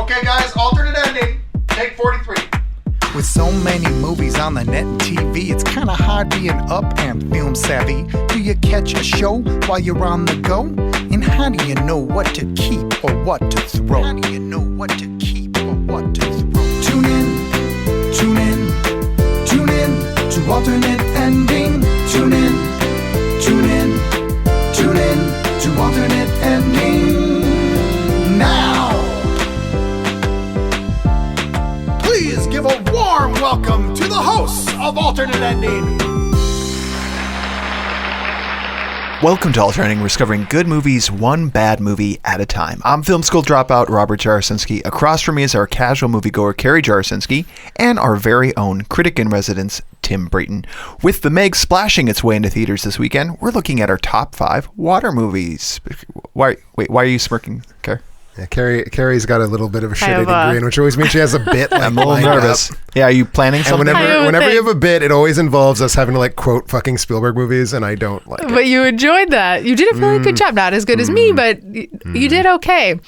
Okay, guys, alternate ending. Take 43. With so many movies on the net and TV, it's kinda hard being up and film savvy. Do you catch a show while you're on the go? And how do you know what to keep or what to throw? How do you know what to keep or what to throw? Tune in, tune in, tune in to alternate ending. Tune in, tune in, tune in to alternate ending. Now! Please give a warm welcome to the hosts of Alternate Ending. Welcome to Alternate Ending. We're discovering good movies, one bad movie at a time. I'm film school dropout Robert Jarasinski. Across from me is our casual moviegoer Carrie Jarasinski and our very own critic in residence Tim Brayton. With The Meg splashing its way into theaters this weekend, we're looking at our top 5 water movies. Why are you smirking, Carrie? Yeah, Carrie's got a little bit of a shit-eating grin, which always means she has a bit. Like, I'm a little nervous. Yeah, are you planning something? And whenever you have a bit, it always involves us having to like quote fucking Spielberg movies, and I don't like it. But you enjoyed that. You did a really good job. Not as good as me, but you did okay.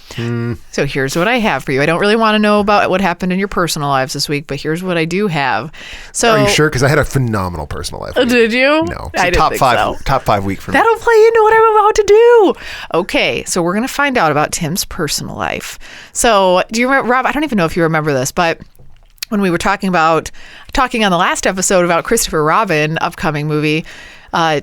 So here's what I have for you. I don't really want to know about what happened in your personal lives this week, but here's what I do have. So are you sure? Because I had a phenomenal personal life. Did you? No. I didn't think so. Top 5 week for me. That'll play into what I'm about to do. Okay, so we're going to find out about Tim's personal life. So do you remember, Rob, I don't even know if you remember this, but when we were talking on the last episode about Christopher Robin, upcoming movie,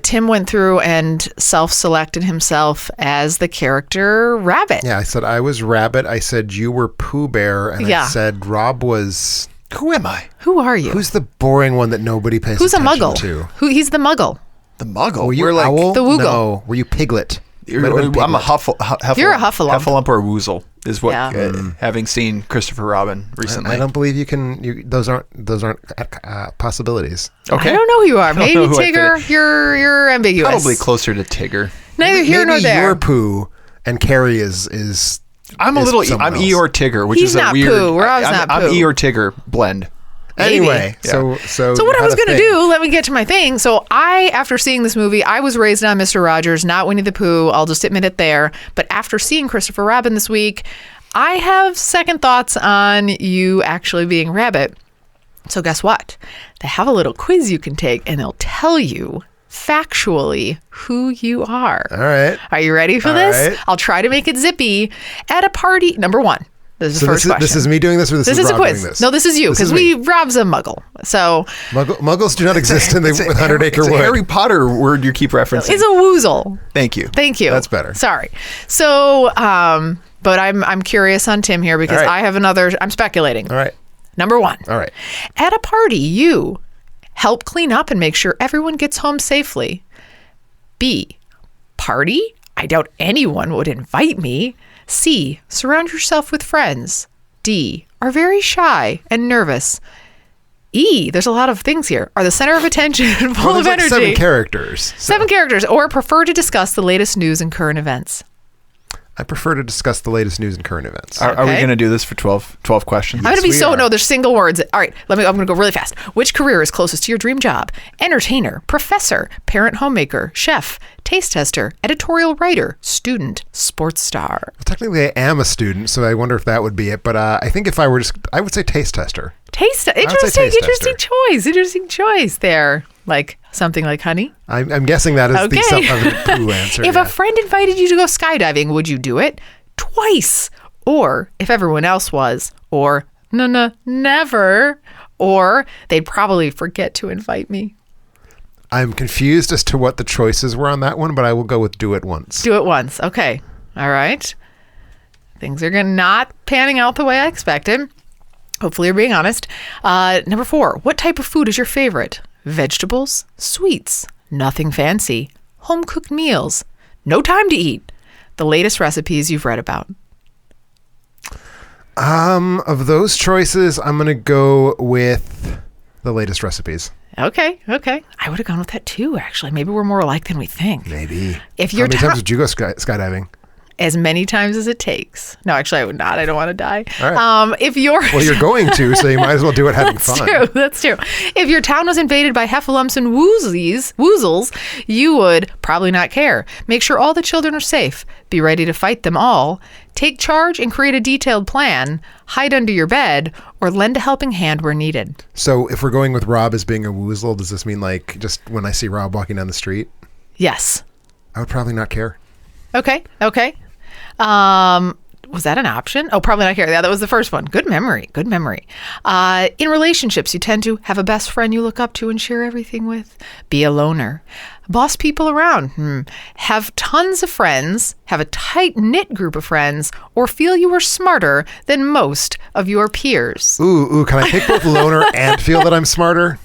Tim went through and self-selected himself as the character Rabbit. Yeah, I said I was Rabbit. I said you were Pooh Bear. And I said Rob was... Who am I? Who are you? Who's the boring one that nobody pays Who's attention a muggle? to? He's the muggle. The Muggle? Were you We're Owl? The Woogle. No. Were you Piglet? I'm a Hufflepuff. You're a Hufflepuff. Hufflepuff or Woozle is what, Yeah. having seen Christopher Robin recently. I don't believe you can. Those aren't possibilities. Okay. I don't know who you are. Maybe know who I Tigger. You're ambiguous. Probably closer to Tigger. Neither here nor Maybe there. you're Pooh and Carrie is. I'm is someone I'm else. Eeyore Tigger, which He's is a not weird. Pooh. Rob's not I'm Pooh. Eeyore Tigger blend. Anyway, Yeah. so what I was going to do, let me get to my thing. So after seeing this movie, I was raised on Mr. Rogers, not Winnie the Pooh. I'll just admit it there. But after seeing Christopher Robin this week, I have second thoughts on you actually being Rabbit. So guess what? They have a little quiz you can take, and they'll tell you factually who you are. All right. Are you ready for All this? right. I'll try to make it zippy. At a party, number 1. This is the first question. This is me doing this, or this is a Rob quiz. doing this? No, this is you, because Rob's a muggle. So Muggles do not exist in the 100-acre It's a wood. Harry Potter word you keep referencing. it's a woozle. Thank you. Thank you. That's better. Sorry. So, but I'm curious on Tim here because All right. I have another. I'm speculating. All right. Number 1. All right. At a party, you help clean up and make sure everyone gets home safely. B. Party? I doubt anyone would invite me. C. Surround yourself with friends. D. Are very shy and nervous. E. There's a lot of things here. Are the center of attention, full Well, of there's like energy. 7 characters. So 7 characters. Or prefer to discuss the latest news and current events. I prefer to discuss the latest news and current events. Are we Okay. going to do this for 12 questions? I'm going to be we so, are. no, there's single words. All right, I'm going to go really fast. Which career is closest to your dream job? Entertainer, professor, parent homemaker, chef, taste tester, editorial writer, student, sports star. Technically, I am a student, so I wonder if that would be it. But I think if I were I would say taste tester. Interesting choice there. Like something like honey. I'm guessing that is the Okay. self-evident Pooh answer. If yeah. a friend invited you to go skydiving, would you do it? Twice. Or if everyone else was. Or never. Or they'd probably forget to invite me. I'm confused as to what the choices were on that one, but I will go with do it once. Do it once. Okay. All right. Things are not panning out the way I expected. Hopefully you're being honest. Number 4. What type of food is your favorite? Vegetables, sweets, nothing fancy, home-cooked meals, no time to eat, the latest recipes you've read about. Of those choices, I'm going to go with the latest recipes. Okay. I would have gone with that too, actually. Maybe we're more alike than we think. Maybe. If How you're many times did you go skydiving? as many times as it takes. No, actually, I would not. I don't want to die. All right. If you're Well, you're going to, so you might as well do it having fun. That's true. If your town was invaded by heffalumps and woozles, you would probably not care. Make sure all the children are safe. Be ready to fight them all. Take charge and create a detailed plan. Hide under your bed or lend a helping hand where needed. So if we're going with Rob as being a woozle, does this mean like just when I see Rob walking down the street? Yes. I would probably not care. Okay. Was that an option? Oh, probably not care. Yeah, that was the first one. Good memory. In relationships, you tend to have a best friend you look up to and share everything with. Be a loner. Boss people around. Have tons of friends, have a tight-knit group of friends, or feel you are smarter than most of your peers. Ooh, can I pick both loner and feel that I'm smarter?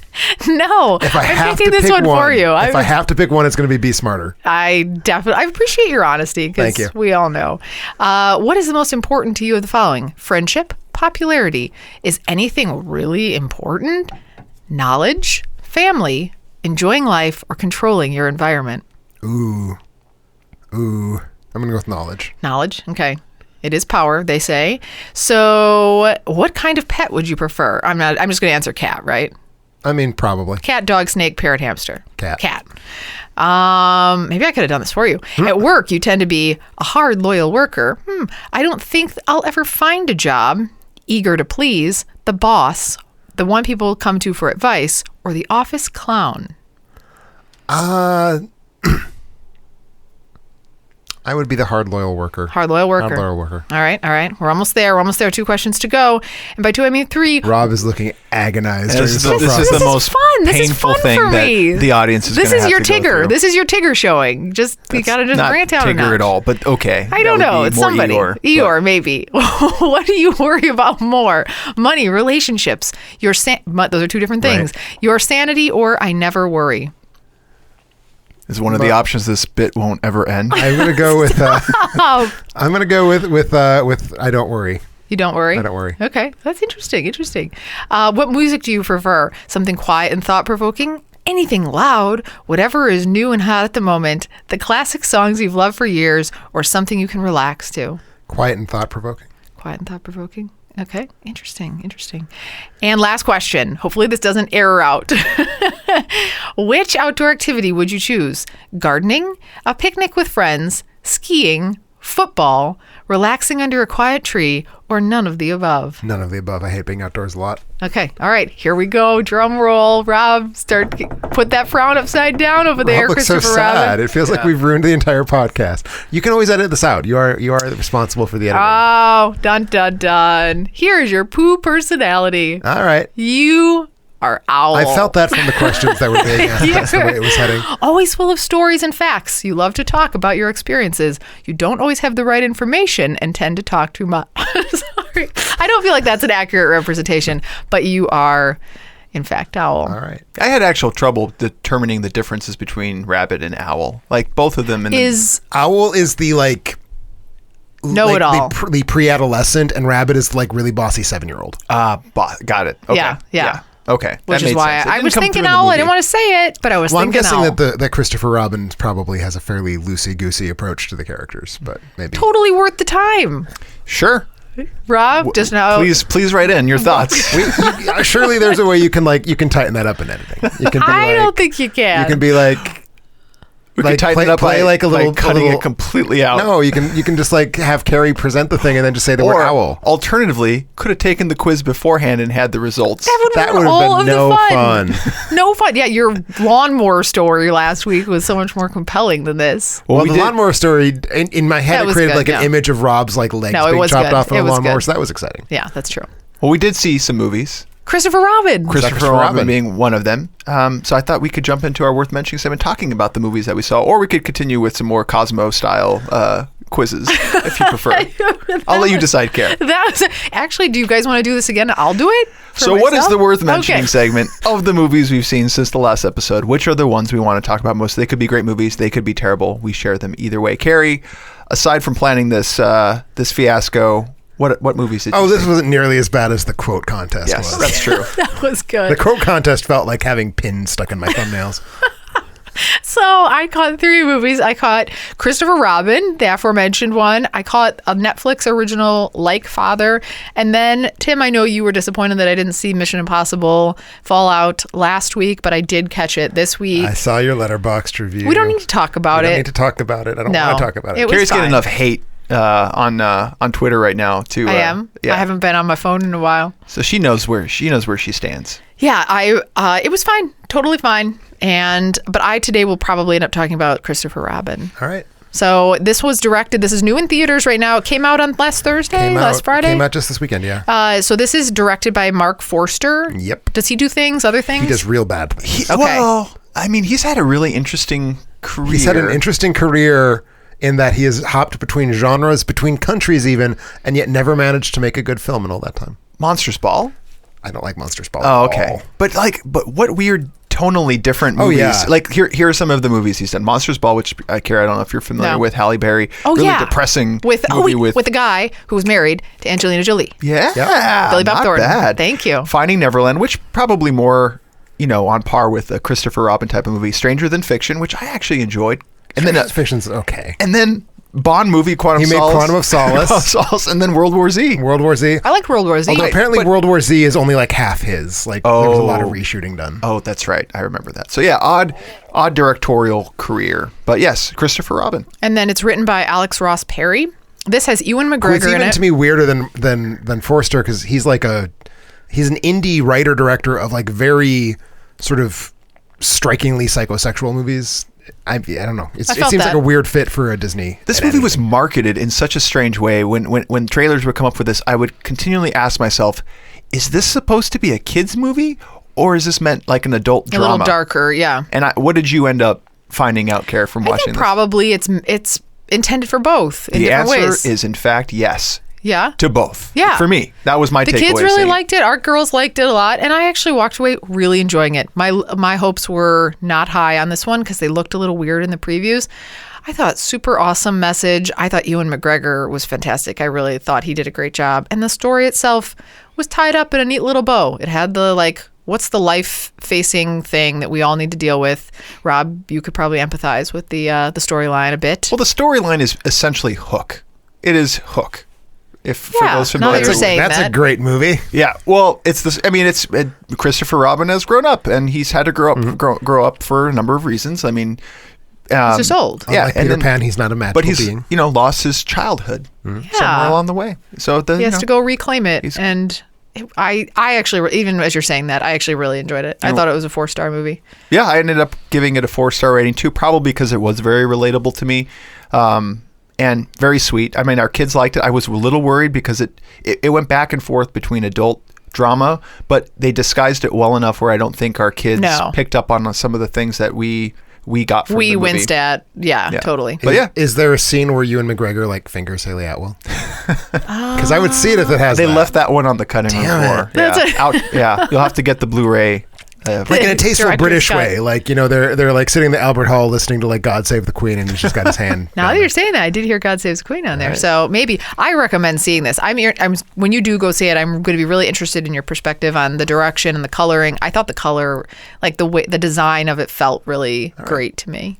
No, if I I'm have picking to this pick one for you. If I have to pick one, it's going to be smarter. I appreciate your honesty because we all know. What is the most important to you of the following? Friendship, popularity. Is anything really important? Knowledge, family, enjoying life, or controlling your environment? Ooh. I'm going to go with knowledge. Knowledge, okay. It is power, they say. So what kind of pet would you prefer? I'm just going to answer cat, right? I mean, probably. Cat, dog, snake, parrot, hamster. Cat. Maybe I could have done this for you. At work, you tend to be a hard, loyal worker. I don't think I'll ever find a job. Eager to please. The boss. The one people come to for advice. Or the office clown. I would be the hard, loyal worker. Hard, loyal worker. All right. We're almost there. 2 questions to go. And by 2, I mean 3. Rob is looking agonized. This is the most painful thing that the audience is going to have to go through. This is your Tigger showing. You got to just rant out Not Tigger at all, but okay. I don't know. It's somebody. Eeyore, maybe. What do you worry about more? Money, relationships. Those are 2 different things. Right. Your sanity or I never worry. Is one of the options this bit won't ever end. I'm going to go with I don't worry. You don't worry? I don't worry. Okay. That's interesting. What music do you prefer? Something quiet and thought-provoking? Anything loud? Whatever is new and hot at the moment? The classic songs you've loved for years? Or something you can relax to? Quiet and thought-provoking. Okay. Interesting. And last question. Hopefully this doesn't error out. Which outdoor activity would you choose? Gardening, a picnic with friends, skiing, football, relaxing under a quiet tree, or none of the above? None of the above. I hate being outdoors a lot. Okay. All right. Here we go. Drum roll. Rob, put that frown upside down over there. Rob looks so sad. Robin. It feels like we've ruined the entire podcast. You can always edit this out. You are responsible for the editing. Oh, dun. Here is your poo personality. All right. You are owl. I felt that from the questions that were being asked. That's the way it was heading. Always full of stories and facts. You love to talk about your experiences. You don't always have the right information and tend to talk too much. Sorry. I don't feel like that's an accurate representation, but you are, in fact, owl. All right. I had actual trouble determining the differences between rabbit and owl. Like both of them. Owl is the know-it-all. The pre-adolescent, and rabbit is like really bossy 7-year-old. Got it. Okay. Yeah. Okay. Which is why I was thinking owl. I didn't want to say it, but I was thinking owl. I'm guessing that Christopher Robin probably has a fairly loosey-goosey approach to the characters, but maybe. Totally worth the time. Sure. Rob, just now. Please write in your thoughts. Surely there's a way you can tighten that up in editing. You can be I don't think you can. You can be like. We could tighten it up by cutting it completely out. No, you can just have Carrie present the thing and then just say the word owl. Alternatively, could have taken the quiz beforehand and had the results. That would have been no fun. No fun. Yeah, your lawnmower story last week was so much more compelling than this. Well, the lawnmower story in my head it created an image of Rob's legs being chopped off on a lawnmower, so that was exciting. Yeah, that's true. Well, we did see some movies. Christopher Robin being one of them. So I thought we could jump into our worth mentioning segment talking about the movies that we saw, or we could continue with some more Cosmo-style quizzes, if you prefer. I'll let you decide, Kara. Actually, do you guys want to do this again? I'll do it. So what is the worth mentioning segment of the movies we've seen since the last episode? Which are the ones we want to talk about most? They could be great movies. They could be terrible. We share them either way. Carrie, aside from planning this fiasco, what movies did you see? This wasn't nearly as bad as the quote contest was. Yes, that's true. That was good. The quote contest felt like having pins stuck in my thumbnails. So I caught 3 movies. I caught Christopher Robin, the aforementioned one. I caught a Netflix original, Like Father. And then, Tim, I know you were disappointed that I didn't see Mission Impossible Fallout last week, but I did catch it this week. I saw your Letterboxd review. We don't need to talk about We it. don't need to talk about it. I don't No. want to talk about it. It was Carrie's getting fine. enough hate on Twitter right now too. I am. Yeah. I haven't been on my phone in a while. So she knows where she stands. Yeah, it was fine, totally fine. But I today will probably end up talking about Christopher Robin. All right. So this was directed. This is new in theaters right now. It came out on last Thursday, last Friday. Came out just this weekend, yeah. So this is directed by Mark Forster. Yep. Does he do other things? He does real bad. Okay. Well, I mean, he's had a really interesting career. He's had an interesting career in that he has hopped between genres, between countries even, and yet never managed to make a good film in all that time. Monsters Ball. I don't like Monsters Ball. Oh, at okay. all. But what weird tonally different movies. yeah. Like here are some of the movies he's done. Monsters Ball, which Carrie, I don't know if you're familiar No. with. Halle Berry. Oh, really yeah. depressing with movie with the guy who was married to Angelina Jolie. Yeah. Billy Bob not Thornton. bad. Thank you. Finding Neverland, which probably more, on par with a Christopher Robin type of movie. Stranger Than Fiction, which I actually enjoyed. And then Fiction's okay. and then Bond movie Quantum He of made Solace. Quantum of Solace. Quantum of Solace, and then World War Z. World War Z. I liked World War Z. Although apparently but- World War Z is only like half his. Like there was a lot of Oh. reshooting done. Oh, that's right. I remember that. So yeah, odd directorial career. But yes, Christopher Robin. And then it's written by Alex Ross Perry. This has Ewan It's McGregor in even it. to me weirder than Forster because he's an indie writer director of like very sort of strikingly psychosexual movies. I don't know. It felt seems like that. a weird fit for a Disney. This at movie was anything. marketed in such a strange way. When trailers would come up with this, I would continually ask myself, is this supposed to be a kids movie or is this meant like an adult a drama? little darker, yeah. And what did you end up finding out, Care, from I watching think this? probably it's intended for both in The different answer ways. is in fact yes. Yeah. To both. Yeah. For me, that was my The takeaway. kids of really seeing it. liked it. Our girls liked it a lot, and I actually walked away really enjoying it. My hopes were not high on this one because they looked a little weird in the previews. I thought super awesome message. I thought Ewan McGregor was fantastic. I really thought he did a great job, and the story itself was tied up in a neat little bow. It had the what's the life-facing thing that we all need to deal with? Rob, you could probably empathize with the storyline a bit. Well, the storyline is essentially Hook. It is Hook. For Yeah, those now that familiar, you're saying That's a that. great movie. yeah. Well, it's this. I mean, it's Christopher Robin has grown up, and he's had to grow up, Mm-hmm. grow up for a number of reasons. I mean, He's just old. Yeah, Like and Peter then- Pan, he's not a magical but he's being. lost his childhood somewhere Yeah. along the way. So He has to go reclaim it, he's- and I actually, even as you're saying that, I actually really enjoyed it. I thought it was a 4-star movie. Yeah, I ended up giving it a 4-star rating too, probably because it was very relatable to me, and very sweet. I mean, our kids liked it. I was a little worried because it went back and forth between adult drama, but they disguised it well enough where I don't think our kids No. picked up on some of the things that we got from We the movie. winced at, yeah, totally. But yeah, Is there a scene where Ewan McGregor like fingers Haley Atwell? Because I would see it if it has. they that. left that one on the cutting room Damn floor. it. Yeah, you'll have to get the Blu-ray. Like in a tasteful Director's British cut. way, like they're like sitting in the Albert Hall listening to like "God Save the Queen" and he's just got his hand. Now down that you're it. saying that, I did hear God Saves the Queen on there. So maybe I recommend seeing this. I'm when you do go see it, I'm going to be really interested in your perspective on the direction and the coloring. I thought the color, like the design of it, felt really great to me.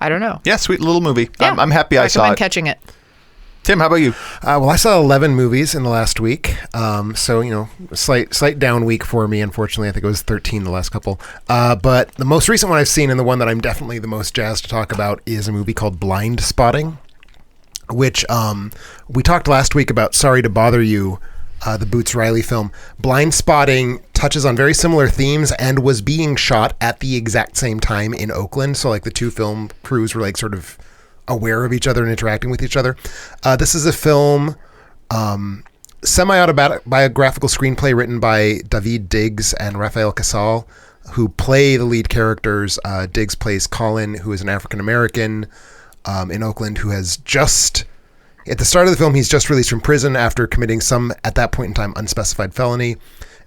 I don't know. Yeah, sweet little movie. Yeah, I'm happy I saw recommend it. catching it. Tim, how about you? Well, I saw 11 movies in the last week. So, slight down week for me, unfortunately. I think it was 13 the last couple. But the most recent one I've seen and the one that I'm definitely the most jazzed to talk about is a movie called Blindspotting, which we talked last week about Sorry to Bother You, the Boots Riley film. Blindspotting touches on very similar themes and was being shot at the exact same time in Oakland. So, like, the two film crews were, like, sort of aware of each other and interacting with each other. This is a film, semi-autobiographical screenplay written by David Diggs and Raphael Casal, who play the lead characters. Diggs plays Colin, who is an African-American in Oakland, who has just, at the start of the film, he's just released from prison after committing some, at that point in time, unspecified felony.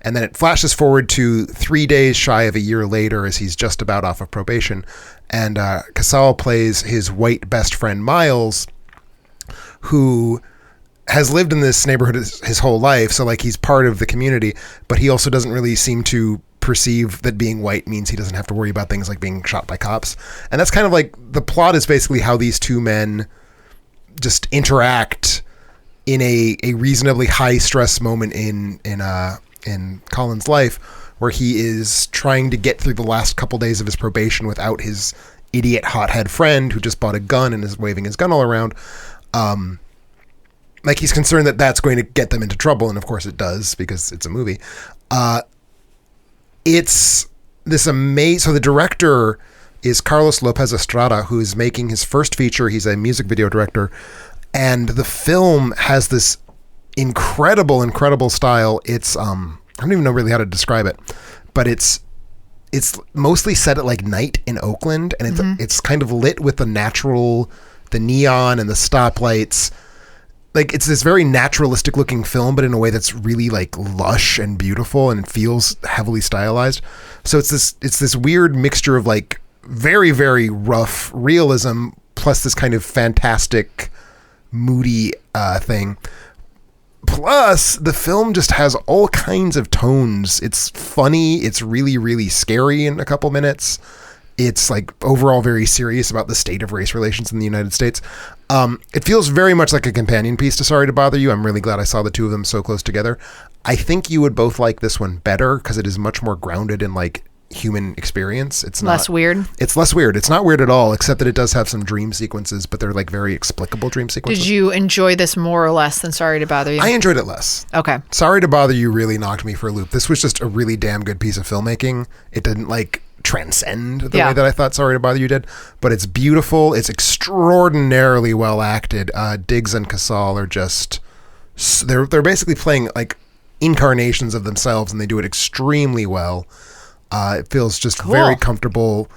And then it flashes forward to 3 days shy of a year later as he's just about off of probation. And Casal plays his white best friend, Miles, who has lived in this neighborhood his whole life. So, like, he's part of the community, but he also doesn't really seem to perceive that being white means he doesn't have to worry about things like being shot by cops. And that's kind of like the plot is basically how these two men just interact in a reasonably high stress moment in Colin's life, where he is trying to get through the last couple days of his probation without his idiot hothead friend who just bought a gun and is waving his gun all around. Like he's concerned that that's going to get them into trouble, and of course it does because it's a movie. It's this amazing. So the director is Carlos Lopez Estrada, who is making his first feature. He's a music video director, and the film has this incredible style. It's I don't even know really how to describe it, but it's mostly set at like night in Oakland, and it's kind of lit with the neon and the stoplights. Like it's this very naturalistic looking film, but in a way that's really like lush and beautiful and feels heavily stylized. So it's this weird mixture of like very, very rough realism plus this kind of fantastic, moody thing. Plus, the film just has all kinds of tones. It's funny. It's really, really scary in a couple minutes. It's like overall very serious about the state of race relations in the United States. It feels very much like a companion piece to Sorry to Bother You. I'm really glad I saw the two of them so close together. I think you would both like this one better because it is much more grounded in like human experience. It's less weird. It's less weird. It's not weird at all, except that it does have some dream sequences, but they're like very explicable dream sequences. Did you enjoy this more or less than Sorry to Bother You? I enjoyed it less. Okay. Sorry to Bother You really knocked me for a loop. This was just a really damn good piece of filmmaking. It didn't like transcend the way that I thought Sorry to Bother You did, but it's beautiful. It's extraordinarily well acted. Diggs and Casal are just they're basically playing like incarnations of themselves, and they do it extremely well. It feels just very comfortable.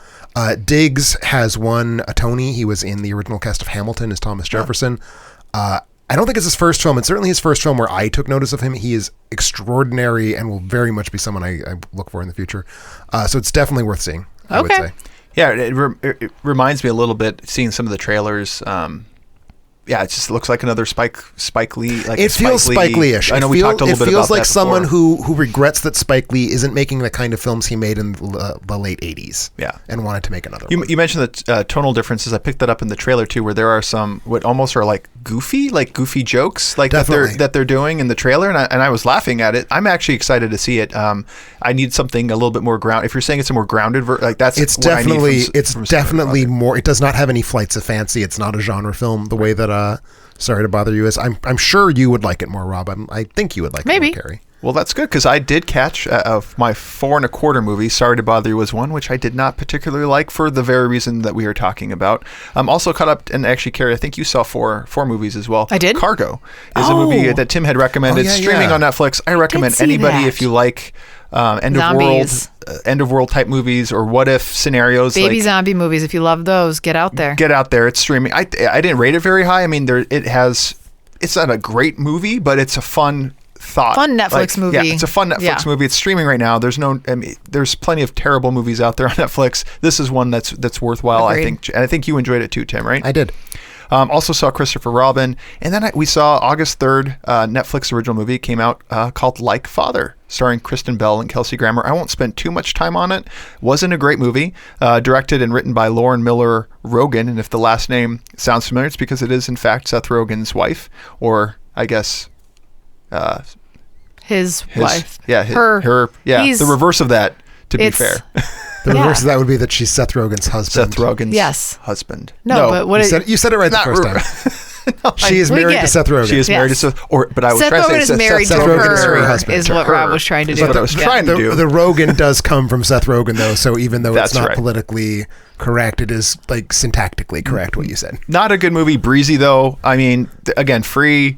Diggs has won a Tony. He was in the original cast of Hamilton as Thomas Jefferson. I don't think it's his first film. It's certainly his first film where I took notice of him. He is extraordinary and will very much be someone I look for in the future. So it's definitely worth seeing, I would say. Yeah, it reminds me a little bit, seeing some of the trailers. Yeah, it just looks like another Spike Lee. Like it feels Spike Lee-ish. I know we talked a little bit about that. It feels like someone who regrets that Spike Lee isn't making the kind of films he made in the late 80s. Yeah. And wanted to make another one. You mentioned the tonal differences. I picked that up in the trailer too, where there are some what almost are like goofy jokes like that they're doing in the trailer, and I was laughing at it. I'm actually excited to see it. I need something a little bit more ground. If you're saying it's a more grounded like that's it's what definitely I need it's definitely more. It does not have any flights of fancy. It's not a genre film the way that Sorry to Bother You is. I'm sure you would like it more, Rob. I think you would like it more, Carrie. Well, that's good, because I did catch of my 4 1/4 movie, Sorry to Bother You was one, which I did not particularly like for the very reason that we are talking about. I'm also caught up, and actually, Carrie, I think you saw four movies as well. I did? Cargo is a movie that Tim had recommended, streaming on Netflix. I recommend anybody if you like end of world type movies or what if scenarios. Baby zombie movies, if you love those, get out there. Get out there. It's streaming. I didn't rate it very high. I mean, it's not a great movie, but it's a fun Netflix movie. Yeah, it's a fun Netflix movie. It's streaming right now. There's plenty of terrible movies out there on Netflix. This is one that's worthwhile. Agreed. I think, and I think you enjoyed it too, Tim. Right? I did. Also saw Christopher Robin, and then we saw August 3rd, Netflix original movie came out called Like Father, starring Kristen Bell and Kelsey Grammer. I won't spend too much time on it. Wasn't a great movie. Directed and written by Lauren Miller Rogen, and if the last name sounds familiar, it's because it is in fact Seth Rogen's wife, or I guess his wife. Yeah, her. Yeah, the reverse of that. To be fair. The reverse of that would be that she's Seth Rogen's husband. Seth Rogen's husband. No, but what you said it right the first time. No, she is married to Seth Rogen. She is married to Seth. But I was Seth trying Rogen to say is married Seth to Rogen's her. husband. Is what Rob was trying to do. What I was trying to do. The Rogen does come from Seth Rogen, though. So even though it's not politically correct, it is like syntactically correct what you said. Not a good movie. Breezy though. I mean, again, free.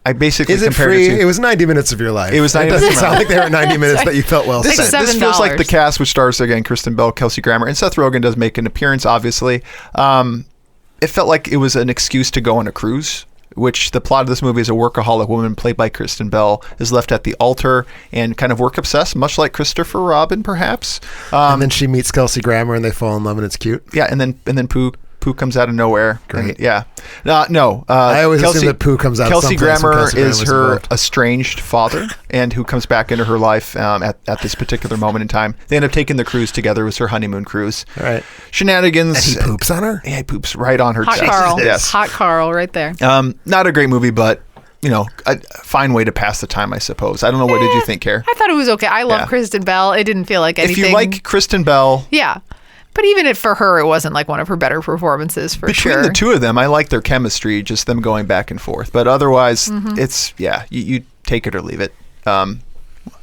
I basically is it compared free? it to. It was 90 minutes of your life. It was 90 It minutes. doesn't sound like there were 90 minutes that you felt well spent. This feels like the cast, which stars again Kristen Bell, Kelsey Grammer, and Seth Rogen does make an appearance. Obviously, it felt like it was an excuse to go on a cruise. Which the plot of this movie is a workaholic woman played by Kristen Bell is left at the altar and kind of work obsessed, much like Christopher Robin, perhaps. And then she meets Kelsey Grammer and they fall in love, and it's cute. Yeah, and then Pooh Pooh comes out of nowhere. Great. And, yeah. No. I always assume that Pooh comes out Kelsey someplace when Grammer Kelsey is Grammer's her involved. estranged father, and who comes back into her life at this particular moment in time. They end up taking the cruise together. It was her honeymoon cruise. All right. Shenanigans. And he poops on her? Yeah, he poops right on her Hot chest. Carl. Yes. Hot Carl right there. Not a great movie, but a fine way to pass the time, I suppose. I don't know. What did you think, Care? I thought it was okay. I love Yeah. Kristen Bell. It didn't feel like anything. If you like Kristen Bell, Yeah. But even for her, it wasn't like one of her better performances for between sure. the two of them, I like their chemistry, just them going back and forth. But otherwise, it's, you take it or leave it.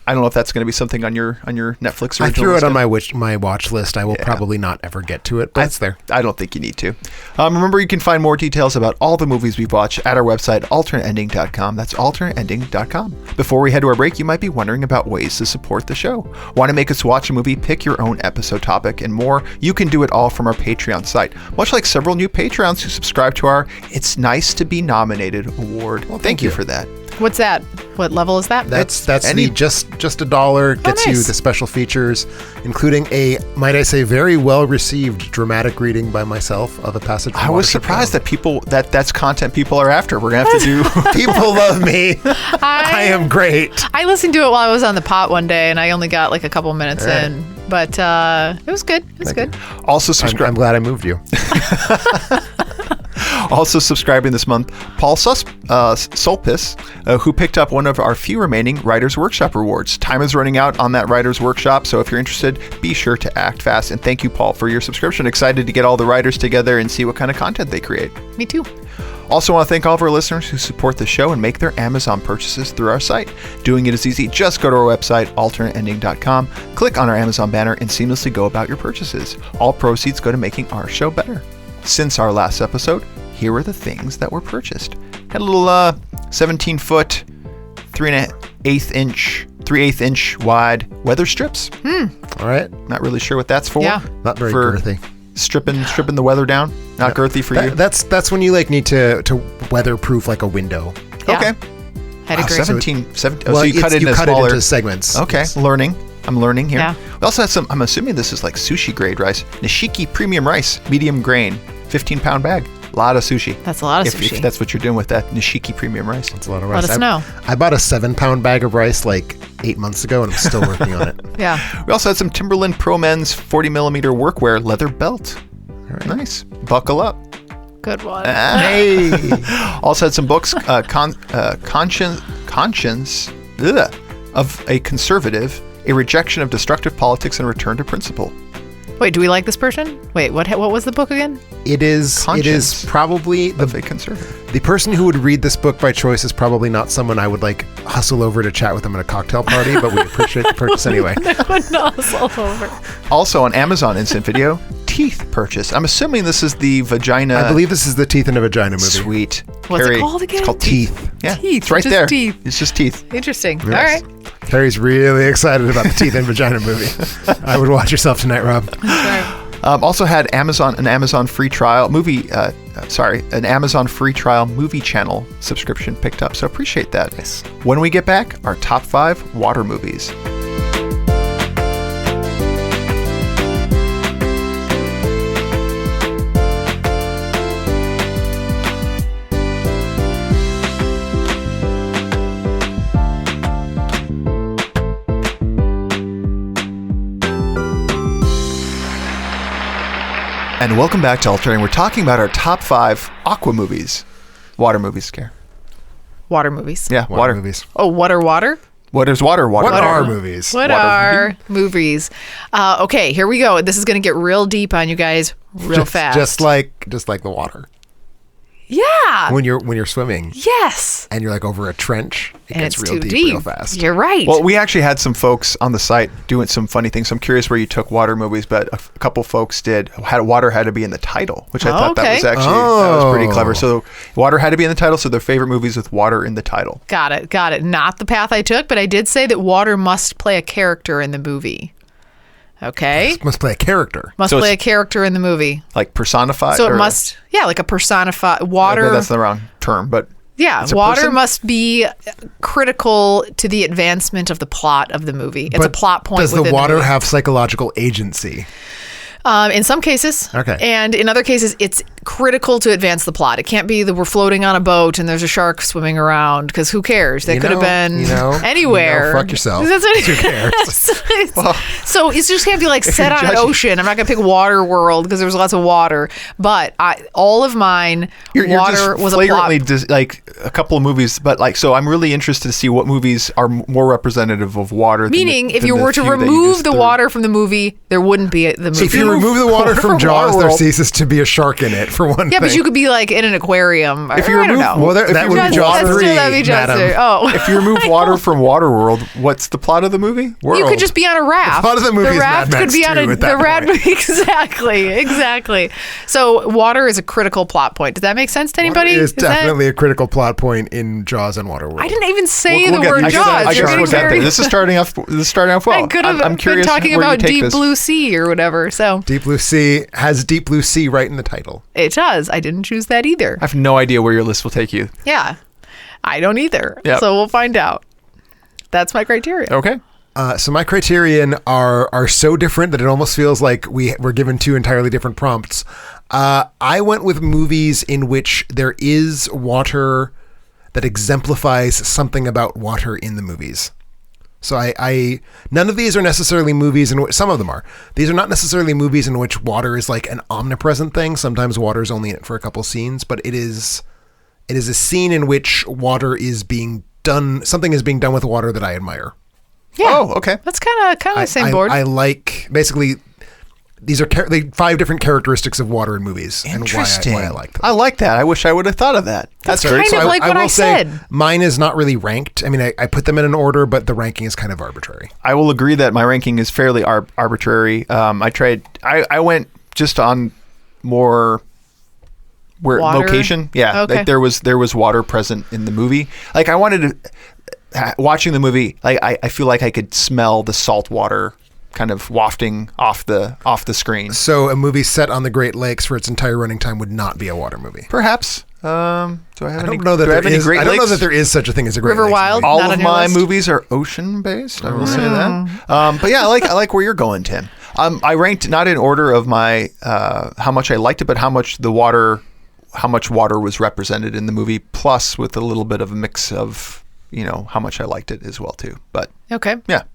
I don't know if that's going to be something on your Netflix original I threw it list. on my watch list. I will probably not ever get to it, but it's there. I don't think you need to. Remember, you can find more details about all the movies we've watched at our website, alternateending.com. That's alternateending.com. Before we head to our break, you might be wondering about ways to support the show. Want to make us watch a movie, pick your own episode topic, and more? You can do it all from our Patreon site. Much like several new Patreons who subscribe to our It's Nice to Be Nominated award. Well, thank you for that. What's that? What level is that? That's any- the just $1 gets you nice. the special features, including a, might I say, very well received dramatic reading by myself of a passage. I was surprised that that's content people are after. We're going to have to do... people love me. I am great. I listened to it while I was on the pot one day, and I only got like a couple minutes in. But it was good. It was good. Also subscribe. I'm glad I moved you. Also subscribing this month, Paul Sulpis, who picked up one of our few remaining Writers Workshop rewards. Time is running out on that Writers Workshop, so if you're interested, be sure to act fast. And thank you, Paul, for your subscription. Excited to get all the writers together and see what kind of content they create. Me too. Also want to thank all of our listeners who support the show and make their Amazon purchases through our site. Doing it is easy. Just go to our website, alternateending.com, click on our Amazon banner, and seamlessly go about your purchases. All proceeds go to making our show better. Since our last episode, here are the things that were purchased. Had a little 17-foot, 3/8 inch wide weather strips. All right. Not really sure what that's for. Yeah. Not very For girthy. stripping the weather down. Not girthy for you. That's when you need to weatherproof like a window. Yeah. Okay. I'd agree. 17. So Well, you cut it into cut smaller. it into segments. Okay, Yes. learning. I'm learning here. Yeah. We also have some, I'm assuming this is like sushi grade rice. Nishiki premium rice, medium grain, 15-pound bag. A lot of sushi. That's a lot of If sushi. that's what you're doing with that Nishiki premium rice. It's a lot of rice. Let us know. I bought a 7-pound bag of rice like 8 months ago, and I'm still working on it. Yeah. We also had some Timberland Pro Men's 40mm workwear leather belt. Nice. Buckle up. Good one. Hey. Also had some books, Conscience of a Conservative, A Rejection of Destructive Politics and Return to Principle. Wait, do we like this person? Wait, what was the book again? It is Conscience probably Of a Conservative. the person who would read this book by choice is probably not someone I would like hustle over to chat with them at a cocktail party, but we appreciate the purchase anyway. Would not all over. Also on Amazon Instant Video, teeth purchase. I'm assuming this is the vagina. I believe this is the Teeth in a Vagina movie. Sweet. What's it called again? It's called Teeth. Yeah, Teeth, it's right just there. teeth. It's just teeth. Interesting. Yes. All right. Carrie's really excited about the Teeth in Vagina movie. I would watch yourself tonight, Rob. Also had an Amazon free trial movie channel subscription picked up. So appreciate that. Nice. When we get back, our top 5 water movies. And welcome back to Alternating. We're talking about our top 5 aqua movies. Water movies, Scare. Water movies. Yeah, water. movies. Oh, water? What is water? Water. What are movies? What Water. are movies? Okay, here we go. This is going to get real deep on you guys real fast. Just like the water. yeah. When you're swimming Yes. and you're like over a trench, it And gets it's real too deep real fast. You're right. Well, we actually had some folks on the site doing some funny things. I'm curious where you took water movies, but a couple folks water had to be in the title, which I thought that was okay. actually that was pretty Oh. clever. So water had to be in the title, so their favorite movies with water in the title. Got it. Not the path I took, but I did say that water must play a character in the movie. Okay? Must play a character. Must So play a it's- character in the movie. Like personified. So it or- must, like a personified Okay, water. that's the wrong term, but Yeah, it's a water person? must be critical to the advancement of the plot of the movie. It's a plot point. Does the within water movie. have psychological agency? In some cases. Okay. And in other cases, it's critical to advance the plot. It can't be that we're floating on a boat and there's a shark swimming around, because who cares? They could have been anywhere. Fuck yourself. That's what Who cares? So it just can't be like set on an ocean. I'm not going to pick Water World because there's lots of water. But all of mine, water was a plot. Like a couple of movies, but like, so I'm really interested to see what movies are more representative of water. Meaning, if you were to remove the water from the movie, there wouldn't be the movie. So if you remove the water from Jaws, there ceases to be a shark in it, for one thing. Yeah, but you could be like in an aquarium. If you remove, that would be Jaws 3, madam. Oh. If you remove water from Waterworld, what's the plot of the movie? You could just be on a raft. The plot of the movie is raft Mad Max could be on 2 at that point. Exactly. So water is a critical plot point. Does that make sense to anybody? It is definitely a critical plot point in Jaws and Waterworld. I didn't even say the word Jaws. I guess we'll get there. This is starting off well. I could have I'm curious been talking where you about take Deep this. Blue Sea or whatever. So Deep Blue Sea has Deep Blue Sea right in the title. it does. I didn't choose that either. I have no idea where your list will take you. Yeah, I don't either. Yep. So we'll find out. That's my criteria. Okay. So my criterion are so different that it almost feels like we're given two entirely different prompts. I went with movies in which there is water that exemplifies something about water in the movies. So I none of these are necessarily movies in which, some of them are. These are not necessarily movies in which water is like an omnipresent thing. Sometimes water is only in it for a couple scenes, but it is a scene in which water is being done. Something is being done with water that I admire. Yeah. Oh, okay. That's kind of the same board. I like, basically, these are 5 different characteristics of water in movies. Interesting. And why I like them. I like that. I wish I would have thought of that. That's kind great. of like what I said. Mine is not really ranked. I mean, I put them in an order, but the ranking is kind of arbitrary. I will agree that my ranking is fairly arbitrary. I went just on more Water? location. Yeah, Okay. like there was water present in the movie. Like I wanted to. Watching the movie, like I feel like I could smell the salt water kind of wafting off the screen. So a movie set on the Great Lakes for its entire running time would not be a water movie. Perhaps. Do I have I any? don't know that do I have any Great I don't know Lakes? that there is such a thing as a Great River Lakes Wild? movie. All Not of on your my list? movies are ocean based. I will say that. But yeah, I like where you're going, Tim. I ranked not in order of my how much I liked it, but how much water was represented in the movie, plus with a little bit of a mix of how much I liked it as well too. But Okay. yeah, a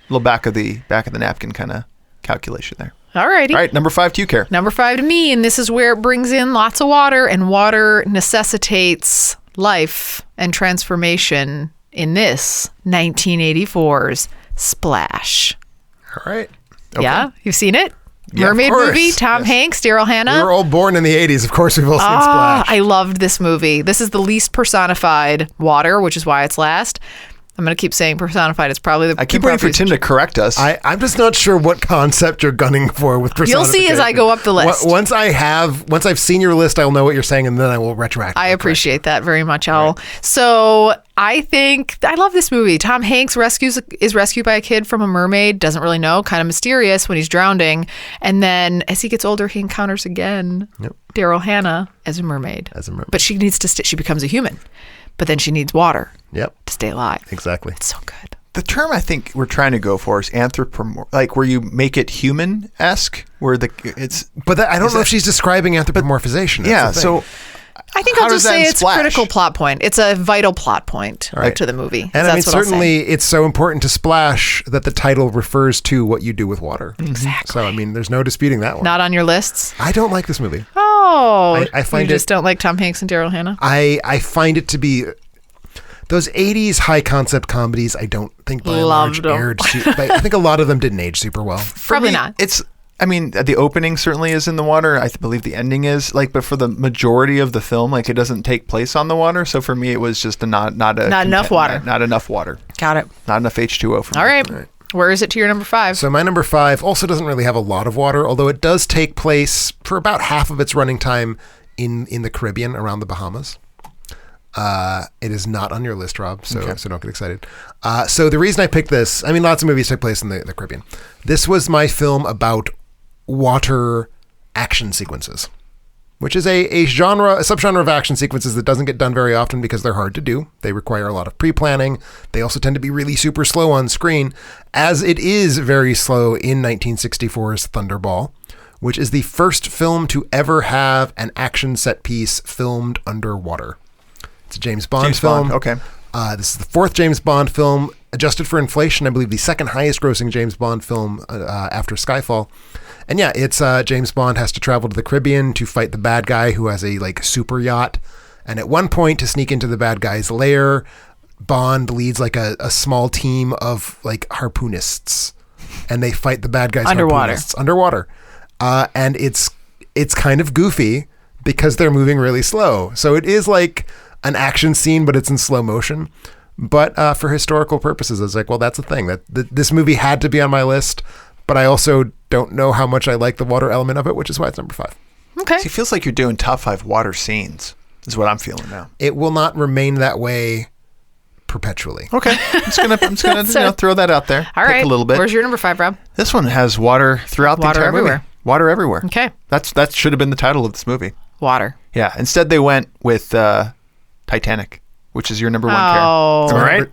little back of the napkin kind of calculation there. Alrighty. All right, number 5 to you, Care. Number 5 to me, and this is where it brings in lots of water, and water necessitates life and transformation in this 1984's Splash. All right. Okay. Yeah? You've seen it? Yeah, of Mermaid course. movie, Tom Hanks, Daryl Hannah. We were all born in the 80s. Of course, we've all seen Splash. I loved this movie. This is the least personified water, which is why it's last. I'm going to keep saying personified. It's probably the I keep waiting for Tim to correct us. I'm just not sure what concept you're gunning for with You'll see as I go up the list. Once I've seen your list, I'll know what you're saying, and then I will retroactively. I appreciate that very much, Owl. So I think I love this movie. Tom Hanks is rescued by a kid from a mermaid. Doesn't really know. Kind of mysterious when he's drowning. And then as he gets older, he encounters again Daryl Hannah as a mermaid. But she needs to she becomes a human. But then she needs water to stay alive. Exactly. It's so good. The term I think we're trying to go for is anthropomorphic, like where you make it human-esque, where it's. But I don't know if she's describing anthropomorphization. Yeah, so I think how I'll does just that say in it's Splash? critical plot point. It's a vital plot point to the movie. And I mean, That's what I'll say. certainly it's so important to Splash that the title refers to what you do with water. Exactly. So, I mean, there's no disputing that one. Not on your lists? I don't like this movie. Oh. I find you just don't like Tom Hanks and Daryl Hannah? I find it to be... Those 80s high concept comedies, I don't think by and Loved large them. I think a lot of them didn't age super well. Probably not. I mean, the opening certainly is in the water. I believe the ending is but for the majority of the film, it doesn't take place on the water. So for me, it was just not enough water. Not enough water. Got it. Not enough H2O for me. All right. Where is it to your number 5? So my number 5 also doesn't really have a lot of water, although it does take place for about half of its running time in the Caribbean, around the Bahamas. It is not on your list, Rob, so don't get excited. So the reason I picked this, I mean, lots of movies take place in the Caribbean. This was my film about water action sequences, which is a subgenre of action sequences that doesn't get done very often because they're hard to do. They require a lot of pre-planning. They also tend to be really super slow on screen, as it is very slow in 1964's Thunderball. which is the first film to ever have an action set piece filmed underwater. It's a James Bond film. Okay. This is the fourth James Bond film, adjusted for inflation, I believe the second highest grossing James Bond film after Skyfall. And yeah, it's James Bond has to travel to the Caribbean to fight the bad guy who has a like super yacht. And at one point, to sneak into the bad guy's lair, Bond leads like a small team of like harpoonists, and they fight the bad guy's harpoonists underwater. And it's kind of goofy because they're moving really slow. So it is like an action scene, but it's in slow motion. But for historical purposes, it's like, well, that's the thing. That this movie had to be on my list, but I also don't know how much I like the water element of it, which is why it's number 5. Okay. See, it feels like you're doing top 5 water scenes, is what I'm feeling now. It will not remain that way perpetually. Okay. I'm just gonna throw that out there. All Pick right. a little bit. Where's your number 5, Rob? This one has water throughout the Water entire everywhere. movie. Water everywhere. Okay. That should have been the title of this movie. Water. Yeah. Instead, they went with Titanic, which is your number 1 Oh. care. Am I right?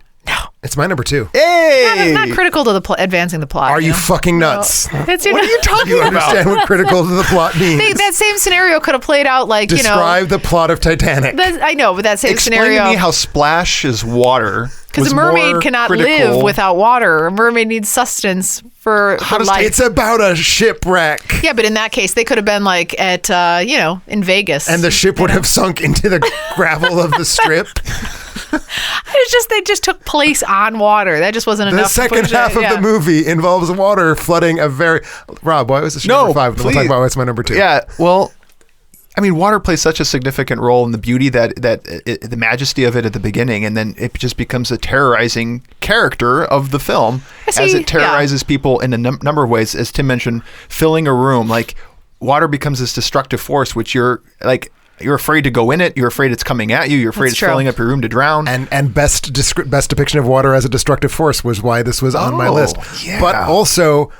It's my number 2. Hey! Not critical to the advancing the plot. Are you know? fucking nuts? It's, What are you talking You about? understand what critical to the plot means? That same scenario could have played out like, Describe the plot of Titanic. I know, but that same Explain scenario. to me how splash is water. Because a mermaid cannot live without water. A mermaid needs sustenance for life. It's about a shipwreck. Yeah, but in that case, they could have been like at, in Vegas. And the ship would have sunk into the gravel of the strip. It's just, they just took place on water. That just wasn't The enough. second half of the movie involves water flooding a very... Rob, why was this your number 5? Then we'll talk about why it's my number 2. Yeah, well, I mean, water plays such a significant role in the beauty the majesty of it at the beginning, and then it just becomes a terrorizing character of the film as it terrorizes people in a number of ways. As Tim mentioned, filling a room, like water becomes this destructive force, which you're afraid to go in it. You're afraid it's coming at you. You're afraid it's filling up your room to drown. And best depiction of water as a destructive force was why this was on my list. Yeah. But also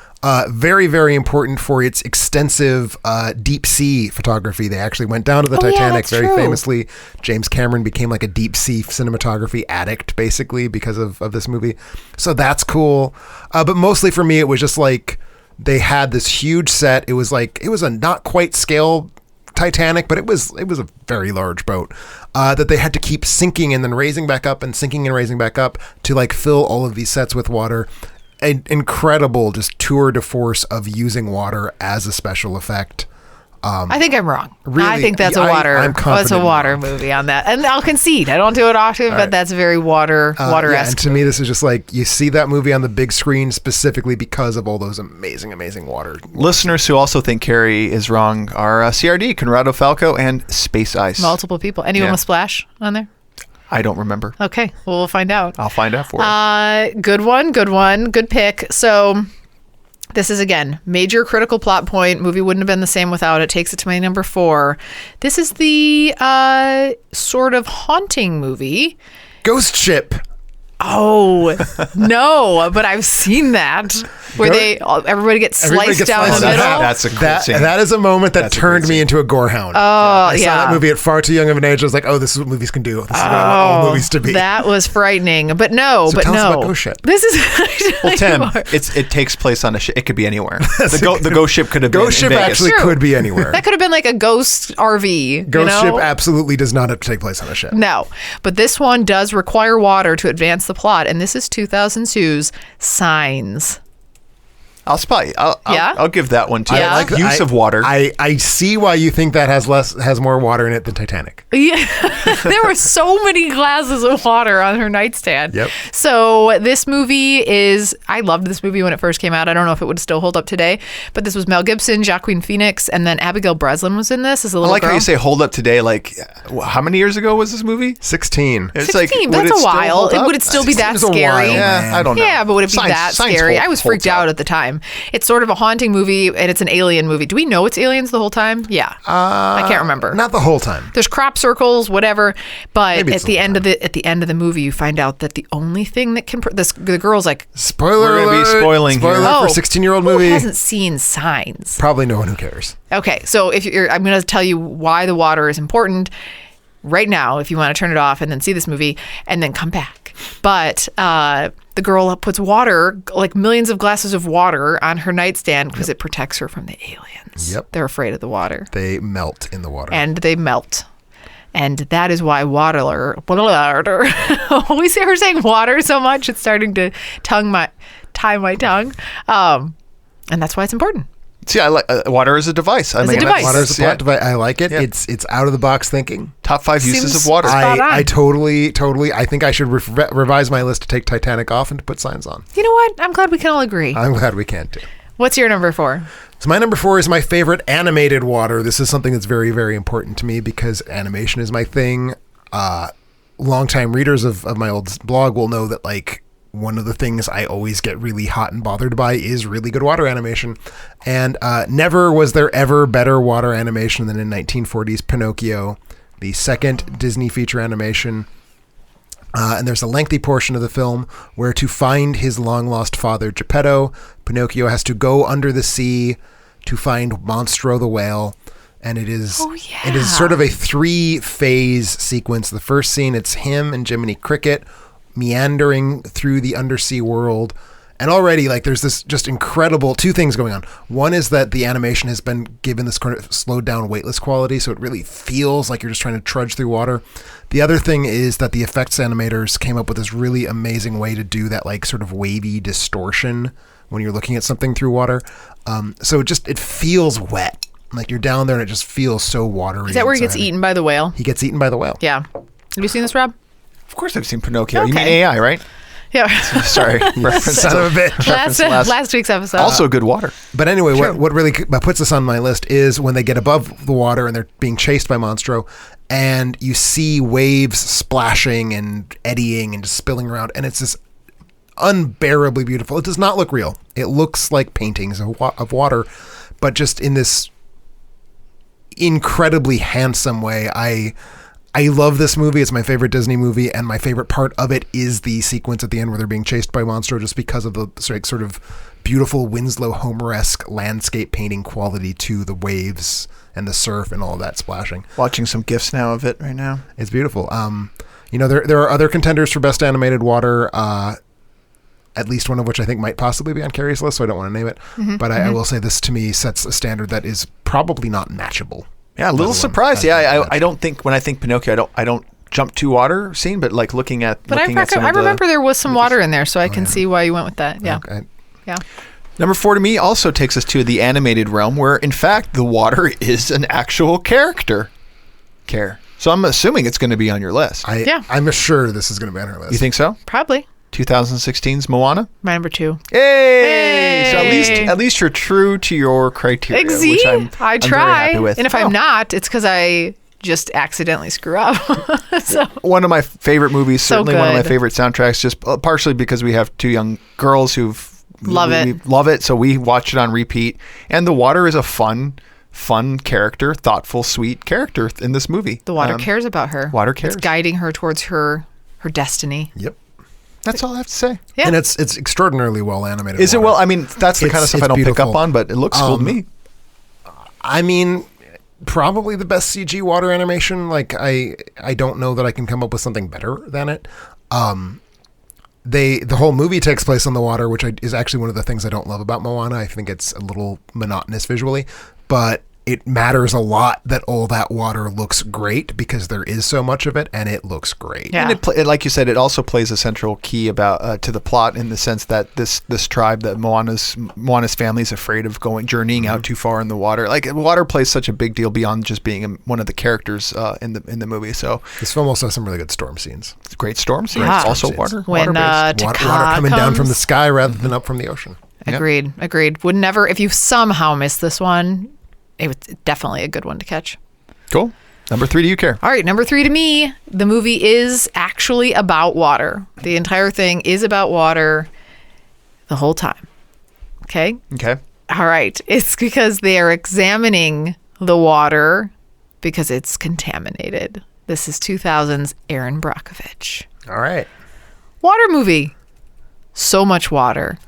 very, very important for its extensive deep sea photography. They actually went down to the Titanic very famously. James Cameron became like a deep sea cinematography addict basically because of this movie. So that's cool. But mostly for me, it was just like they had this huge set. It was a not quite scale Titanic, but it was a very large boat that they had to keep sinking and then raising back up and sinking and raising back up to like fill all of these sets with water. An incredible just tour de force of using water as a special effect. I think I'm wrong. Really, I think that's a I'm water. confident It's a water movie on that, and I'll concede. I don't do it often, but that's very water-esque. And to me, this is just like you see that movie on the big screen specifically because of all those amazing, amazing water. Listeners who also think Carrie is wrong are CRD, Conrado Falco, and Space Ice. Multiple people. Anyone with Splash on there? I don't remember. Okay, well, we'll find out. I'll find out for you. Good one. Good pick. So this is, again, major critical plot point. Movie wouldn't have been the same without it. Takes it to my number 4. This is the sort of haunting movie. Ghost Ship. Oh, no, but I've seen that where everybody gets sliced down the middle. That's a cool scene. That is a moment that turned me into a gorehound. I saw that movie at far too young of an age. I was like, oh, this is what movies can do. This is what I want all movies to be. That was frightening. But no, tell us about Ghost Ship. This is well, Tim, it takes place on a ship. It could be anywhere. The ghost ship could have been Ghost Ship in Vegas. actually could be anywhere. That could have been like a ghost RV. Ghost Ship absolutely does not have to take place on a ship. No, but this one does require water to advance the plot, and this is 2002's Signs. I'll give that one to you. Yeah. I like use of water. I see why you think that has more water in it than Titanic. Yeah, there were so many glasses of water on her nightstand. Yep. So this movie I loved this movie when it first came out. I don't know if it would still hold up today, but this was Mel Gibson, Joaquin Phoenix, and then Abigail Breslin was in this as a little girl. how you say hold up today. Like, how many years ago was this movie? 16. It's 16, would that's it a still while. hold up? Would it still be that 16 is a scary? while, Yeah, I don't know. Yeah, but would it be that scary? I was freaked out at the time. It's sort of a haunting movie, and it's an alien movie. Do we know it's aliens the whole time? Yeah. I can't remember. Not the whole time. There's crop circles, whatever. But Maybe at the end of the movie, you find out that the only thing that can the girl's like, Spoiler We're gonna be alert. spoiling Spoiler here. alert for 16-year-old who movie. hasn't seen Signs? Probably no one who cares. Okay, so I'm going to tell you why the water is important right now, if you want to turn it off and then see this movie and then come back. But the the girl puts water, like millions of glasses of water, on her nightstand because it protects her from the aliens. Yep. They're afraid of the water. They melt in the water. And they melt. And that is why water. We see her saying water so much, it's starting to tie my tongue. And that's why it's important. See, I like water as a device. As a device. Water is a plot device. I like it. Yeah. It's out of the box thinking. Top 5 uses Seems of water. spot on. I totally. I think I should revise my list to take Titanic off and to put signs on. You know what? I'm glad we can all agree. I'm glad we can too. What's your number 4? So my number 4 is my favorite animated water. This is something that's very, very important to me because animation is my thing. Longtime readers of my old blog will know that like one of the things I always get really hot and bothered by is really good water animation. And never was there ever better water animation than in 1940s Pinocchio, the second Disney feature animation. And there's a lengthy portion of the film where to find his long-lost father, Geppetto, Pinocchio has to go under the sea to find Monstro the whale. And it is sort of a 3-phase sequence. The first scene, it's him and Jiminy Cricket meandering through the undersea world. And already, like, there's this just incredible 2 things going on. One is that the animation has been given this kind of slowed down, weightless quality, so it really feels like you're just trying to trudge through water. The other thing is that the effects animators came up with this really amazing way to do that, like, sort of wavy distortion when you're looking at something through water. So it feels wet. Like, you're down there and it just feels so watery. Is that where he gets eaten by the whale? He gets eaten by the whale. Yeah. Have you seen this, Rob? Of course I've seen Pinocchio. Okay. You mean AI, right? Yeah. Sorry. Reference Son of a bitch. Last week's episode. Also good water. But anyway, what really puts us on my list is when they get above the water and they're being chased by Monstro, and you see waves splashing and eddying and just spilling around, and it's this unbearably beautiful. It does not look real. It looks like paintings of water, but just in this incredibly handsome way. I love this movie. It's my favorite Disney movie, and my favorite part of it is the sequence at the end where they're being chased by Monstro, just because of the sort of beautiful Winslow Homer-esque landscape painting quality to the waves and the surf and all of that splashing. Watching some GIFs now of it right now. It's beautiful. There are other contenders for best animated water, at least one of which I think might possibly be on Carrie's list, so I don't want to name it. But I will say this, to me, sets a standard that is probably not matchable. Yeah, a little surprised. Yeah, I don't think, when I think Pinocchio, I don't jump to water scene, but like looking at But I remember there was some water in there, so I can see why you went with that. Yeah. Okay. Yeah. Number 4 to me also takes us to the animated realm, where in fact the water is an actual character. So I'm assuming it's going to be on your list. I'm sure this is going to be on her list. You think so? Probably. 2016's Moana. My number 2. Hey! So at least you're true to your criteria, which I'm I try. very happy with. And if I'm not, it's because I just accidentally screw up. So one of my favorite movies, certainly one of my good. favorite soundtracks, just partially because we have 2 young girls who Love it. love it, so we watch it on repeat. And the water is a fun character, thoughtful, sweet character in this movie. the water cares about her. Water cares. It's guiding her towards her destiny. Yep. That's all I have to say. Yeah. And it's extraordinarily well animated. Is it water. well? I mean, that's the kind of stuff It's I don't pick beautiful. up on, but it looks cool to me. I mean, probably the best CG water animation. Like, I don't know that I can come up with something better than it. The whole movie takes place on the water, which is actually one of the things I don't love about Moana. I think it's a little monotonous visually, but it matters a lot that all that water looks great because there is so much of it, and it looks great. Yeah. And it, like you said, it also plays a central key about to the plot in the sense that this tribe that Moana's family is afraid of journeying out too far in the water. Like, water plays such a big deal beyond just being one of the characters in the movie. So This film also has some really good storm scenes. it's a great storm scene. Yeah. It's also Storm scenes. When water-based. Water Taka coming down from the comes. sky rather than up from the ocean. Agreed. Would never, if you somehow miss this one, it was definitely a good one to catch. Cool. Number 3, do you care? All right, number 3 to me, the movie is actually about water. The entire thing is about water the whole time. Okay? Okay. All right. It's because they are examining the water because it's contaminated. This is 2000's Aaron Brockovich. All right. Water movie. So much water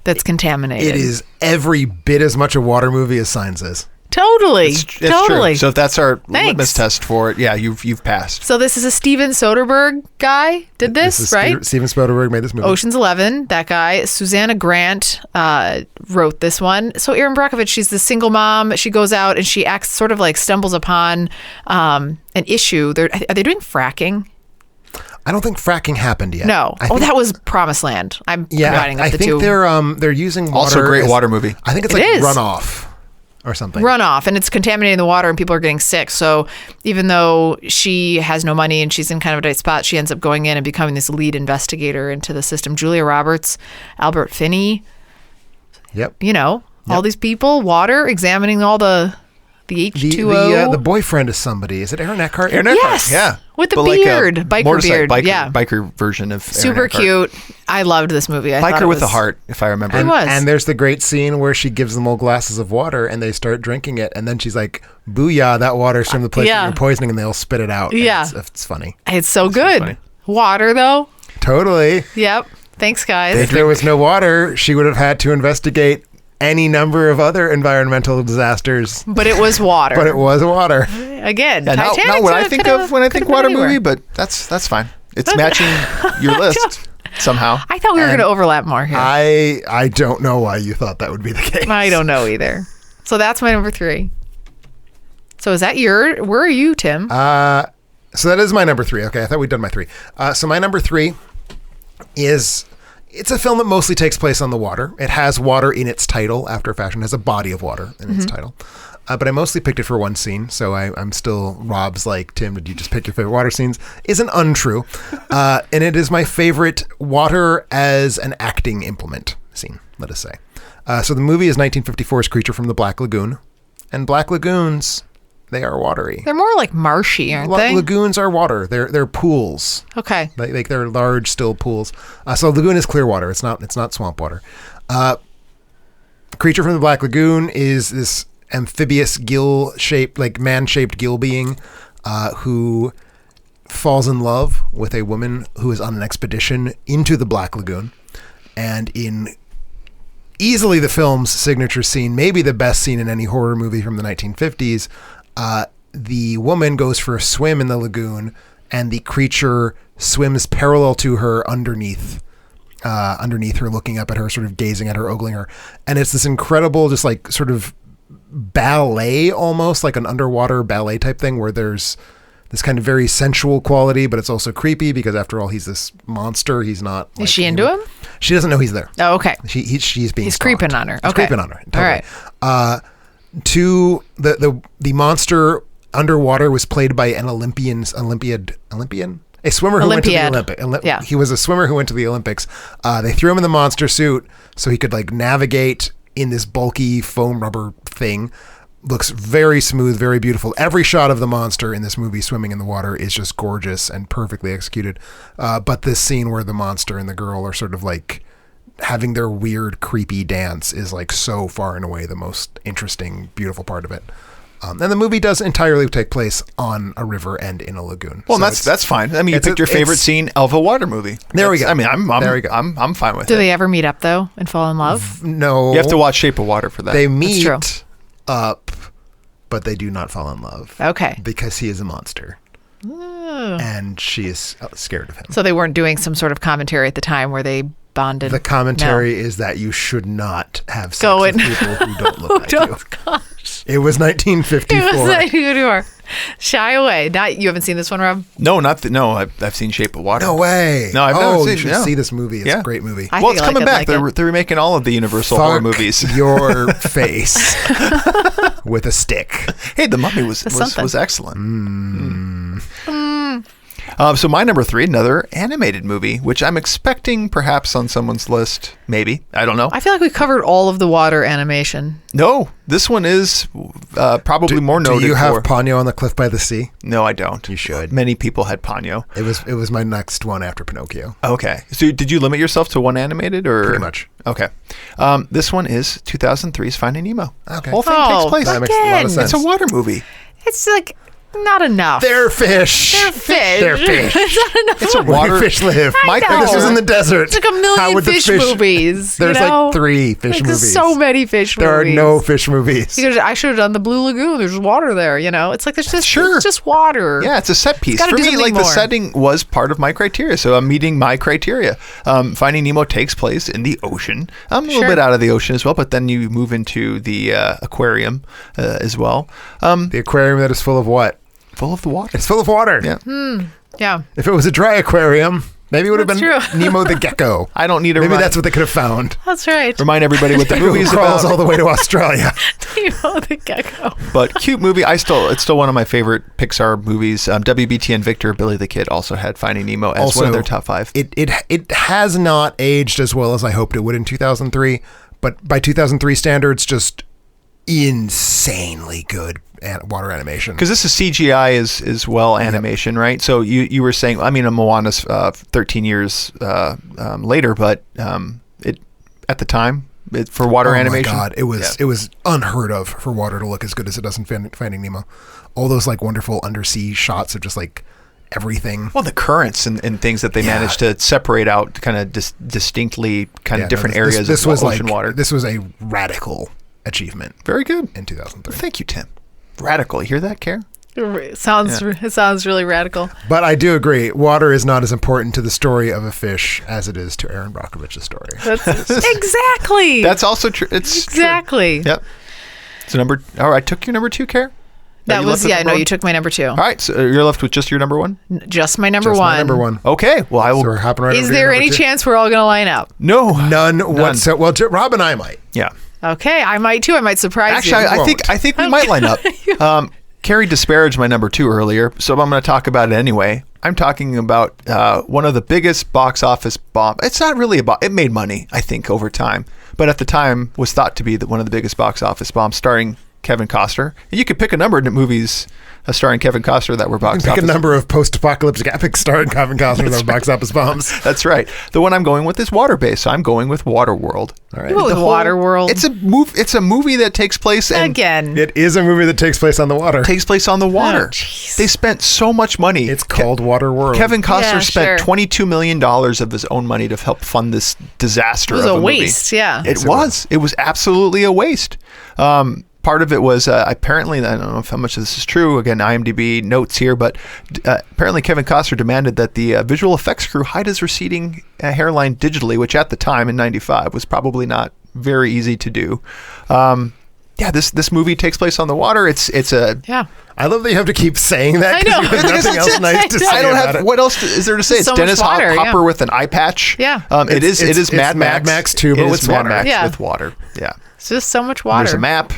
that's contaminated. It is every bit as much a water movie as Signs is. Totally. It's totally. true. So if that's our Thanks. litmus test for it, yeah, you've passed. So this is a Steven Soderbergh guy did this, right? Steven Spielberg made this movie. Ocean's 11, that guy. Susanna Grant wrote this one. So Erin Brockovich, she's the single mom. She goes out and she acts sort of like stumbles upon an issue. Are they doing fracking? I don't think fracking happened yet. No. That was Promised Land. I'm combining I the think two. they're using water. Also a great as- water movie. I think it's It like is. runoff or something. Runoff, and it's contaminating the water and people are getting sick. So even though she has no money and she's in kind of a tight spot, she ends up going in and becoming this lead investigator into the system. Julia Roberts, Albert Finney, Yep. all these people, water, examining all the H2O. The boyfriend is somebody. Is it Aaron Eckhart? Aaron Eckhart, Yes, yeah. with the But beard, like a biker motorcycle- beard, yeah. biker version of Aaron Super Eckhart. cute. I loved this movie. I thought Biker it with a was- heart, if I remember. It was. And there's the great scene where she gives them all glasses of water and they start drinking it. And then she's like, booyah, that water's from the place Yeah. that you're poisoning. And they all spit it out. And Yeah. It's funny. It's so good. funny. Water, though. Totally. Yep. Thanks, guys. If there was no water, she would have had to investigate any number of other environmental disasters. But it was water. But it was water. Again, Yeah, not Titanic what I could've- think of when I could've think been water anywhere. movie, but that's fine. It's matching your list somehow. I thought we were going to overlap more here. I don't know why you thought that would be the case. I don't know either. So that's my number 3. So is that where are you, Tim? So that is my number 3. Okay, I thought we'd done my 3. So my number 3 is... It's a film that mostly takes place on the water. It has water in its title, after a fashion. It has a body of water in its title. But I mostly picked it for one scene, so I'm still Rob's like, Tim, did you just pick your favorite water scenes? Isn't untrue. And it is my favorite water as an acting implement scene, let us say. So the movie is 1954's Creature from the Black Lagoon. And Black Lagoons, they are watery. They're more like marshy, aren't they? Lagoons are water. They're pools. Okay. Like they're large, still pools. So lagoon is clear water. It's not swamp water. Creature from the Black Lagoon is this amphibious gill-shaped, like man-shaped gill being who falls in love with a woman who is on an expedition into the Black Lagoon. And in easily the film's signature scene, maybe the best scene in any horror movie from the 1950s, the woman goes for a swim in the lagoon and the creature swims parallel to her underneath her, looking up at her, sort of gazing at her, ogling her. And it's this incredible, just like sort of ballet, almost like an underwater ballet type thing, where there's this kind of very sensual quality, but it's also creepy because after all, he's this monster. He's not. Is she into him? She doesn't know he's there. Oh, okay. She's being He's stalked. creeping on her. He's Okay. creeping on her. All right. To the monster underwater was played by an Olympian, a swimmer who went to the Olympiad. Olympics. Yeah. He was a swimmer who went to the Olympics. They threw him in the monster suit so he could like navigate in this bulky foam rubber thing. Looks very smooth, very beautiful. Every shot of the monster in this movie swimming in the water is just gorgeous and perfectly executed. But this scene where the monster and the girl are sort of like having their weird, creepy dance is like so far and away the most interesting, beautiful part of it. And the movie does entirely take place on a river and in a lagoon. Well, So that's fine. I mean, you it's picked a- your favorite it's- scene of a water movie. There we That's- go. I mean, There we go. I'm fine with Do it. they ever meet up though and fall in love? no, You have to watch Shape of Water for that. They meet true. up, but they do not fall in love. Okay. Because he is a monster. And she is scared of him. So they weren't doing some sort of commentary at the time where they bonded. The commentary is that you should not have sex Go with in. people who don't look like you. Gosh. It was 1954. It was like you are. Shy away. Not you haven't seen this one, Rob? No, I've seen Shape of Water. No way. No, I've never seen you it, should yeah. see this movie. It's Yeah. a great movie. I Well, think it's I coming like back. it. They're remaking all of the Universal horror Fuck movies. your face with a stick. Hey, The Mummy was something. excellent. So my number 3, another animated movie, which I'm expecting perhaps on someone's list. Maybe. I don't know. I feel like we covered all of the water animation. No, this one is probably more noted. Do you have for... Ponyo on the Cliff by the Sea? No, I don't. You should. Many people had Ponyo. It was my next one after Pinocchio. Okay. So did you limit yourself to one animated or? Pretty much. Okay. This one is 2003's Finding Nemo. Okay. Whole thing Oh, takes place. That makes a lot of Again. sense. It's a water movie. It's like Not enough. They're fish. They're fish. They're fish. It's not enough. It's a Where water do fish live? I know. This was in the desert. It's like a million How would the fish movies. There's you know? like 3 fish Like, movies. There's so many fish There movies. are no fish movies. Because I should have done the Blue Lagoon. There's water there, you know? It's like there's just, Sure. it's just water. Yeah, it's a set piece. gotta For do me, something like the more. setting was part of my criteria, so I'm meeting my criteria. Finding Nemo takes place in the ocean. A little Sure. bit out of the ocean as well, but then you move into the aquarium as well. The aquarium that is full of what? Full of the water. It's full of water. Yeah. Yeah. If it was a dry aquarium, maybe it would have been That's true. Nemo the gecko. I don't need to Maybe that's what they could have found. That's right. remind everybody what the Who movie is crawls about. all the way to Australia. You know, the gecko. But cute movie. It's still one of my favorite Pixar movies. WBT and Victor, Billy the Kid also had Finding Nemo as one of their top 5. It has not aged as well as I hoped it would in 2003, but by 2003 standards, just insanely good water animation. Because this is CGI as well animation, right? So you were saying, I mean, Moana's 13 years later, but it at the time for water animation. Oh my God, it was unheard of for water to look as good as it does in Finding Nemo. All those like wonderful undersea shots of just like everything. Well, the currents and things that they managed to separate out kind of distinctly kind of different areas this of was ocean like, water. This was a radical achievement Very good. in 2003. Thank you, Tim. Radical. You hear that, Care? It sounds really radical. But I do agree, water is not as important to the story of a fish as it is to Aaron Brockovich's story. That's exactly. That's also true. It's true. exactly. Yep. So all right, took your number 2, Care? That You was left with number no. one? You took my number 2. All right, so you're left with just your number 1? Just my number Just one. my number 1. Okay. Well, I will. So we're hopping right Is over to there your any number 2. chance we're all going to line up? No. None whatsoever. Well, Rob and I might. Yeah. Okay, I might too. I might surprise Actually, you. I think we might line up. Carrie disparaged my number 2 earlier, so I'm going to talk about it anyway. I'm talking about one of the biggest box office bombs. It's not really it made money, I think, over time, but at the time was thought to be one of the biggest box office bombs, starring Kevin Costner. And you could pick a number of movies starring Kevin Costner that were box Pick office. a number of post-apocalyptic epics starring Kevin Costner that were box office bombs. That's right. The one I'm going with is water-based, so I'm going with Waterworld. All right. You went with Waterworld. It's a movie that takes place Again. It is a movie that takes place on the water. takes place on the water. Oh, jeez. They spent so much money. It's called Waterworld. Kevin Costner Yeah, spent sure. $22 million of his own money to help fund this disaster. It was of a movie. waste, yeah. It was. It was absolutely a waste. Part of it was apparently, I don't know how much of this is true. Again, IMDb notes here, but apparently Kevin Costner demanded that the visual effects crew hide his receding hairline digitally, which at the time in '95 was probably not very easy to do. This movie takes place on the water. It's a Yeah. I love that you have to keep saying that I because know. you have nothing else nice to say I don't about have it. what else is there to say. It's So much Dennis water, Hopper yeah. with an eye patch. Yeah. It is it's Mad Mad Max too, but It with is Mad water. Max Yeah. with water. Yeah. It's just so much water. There's a map.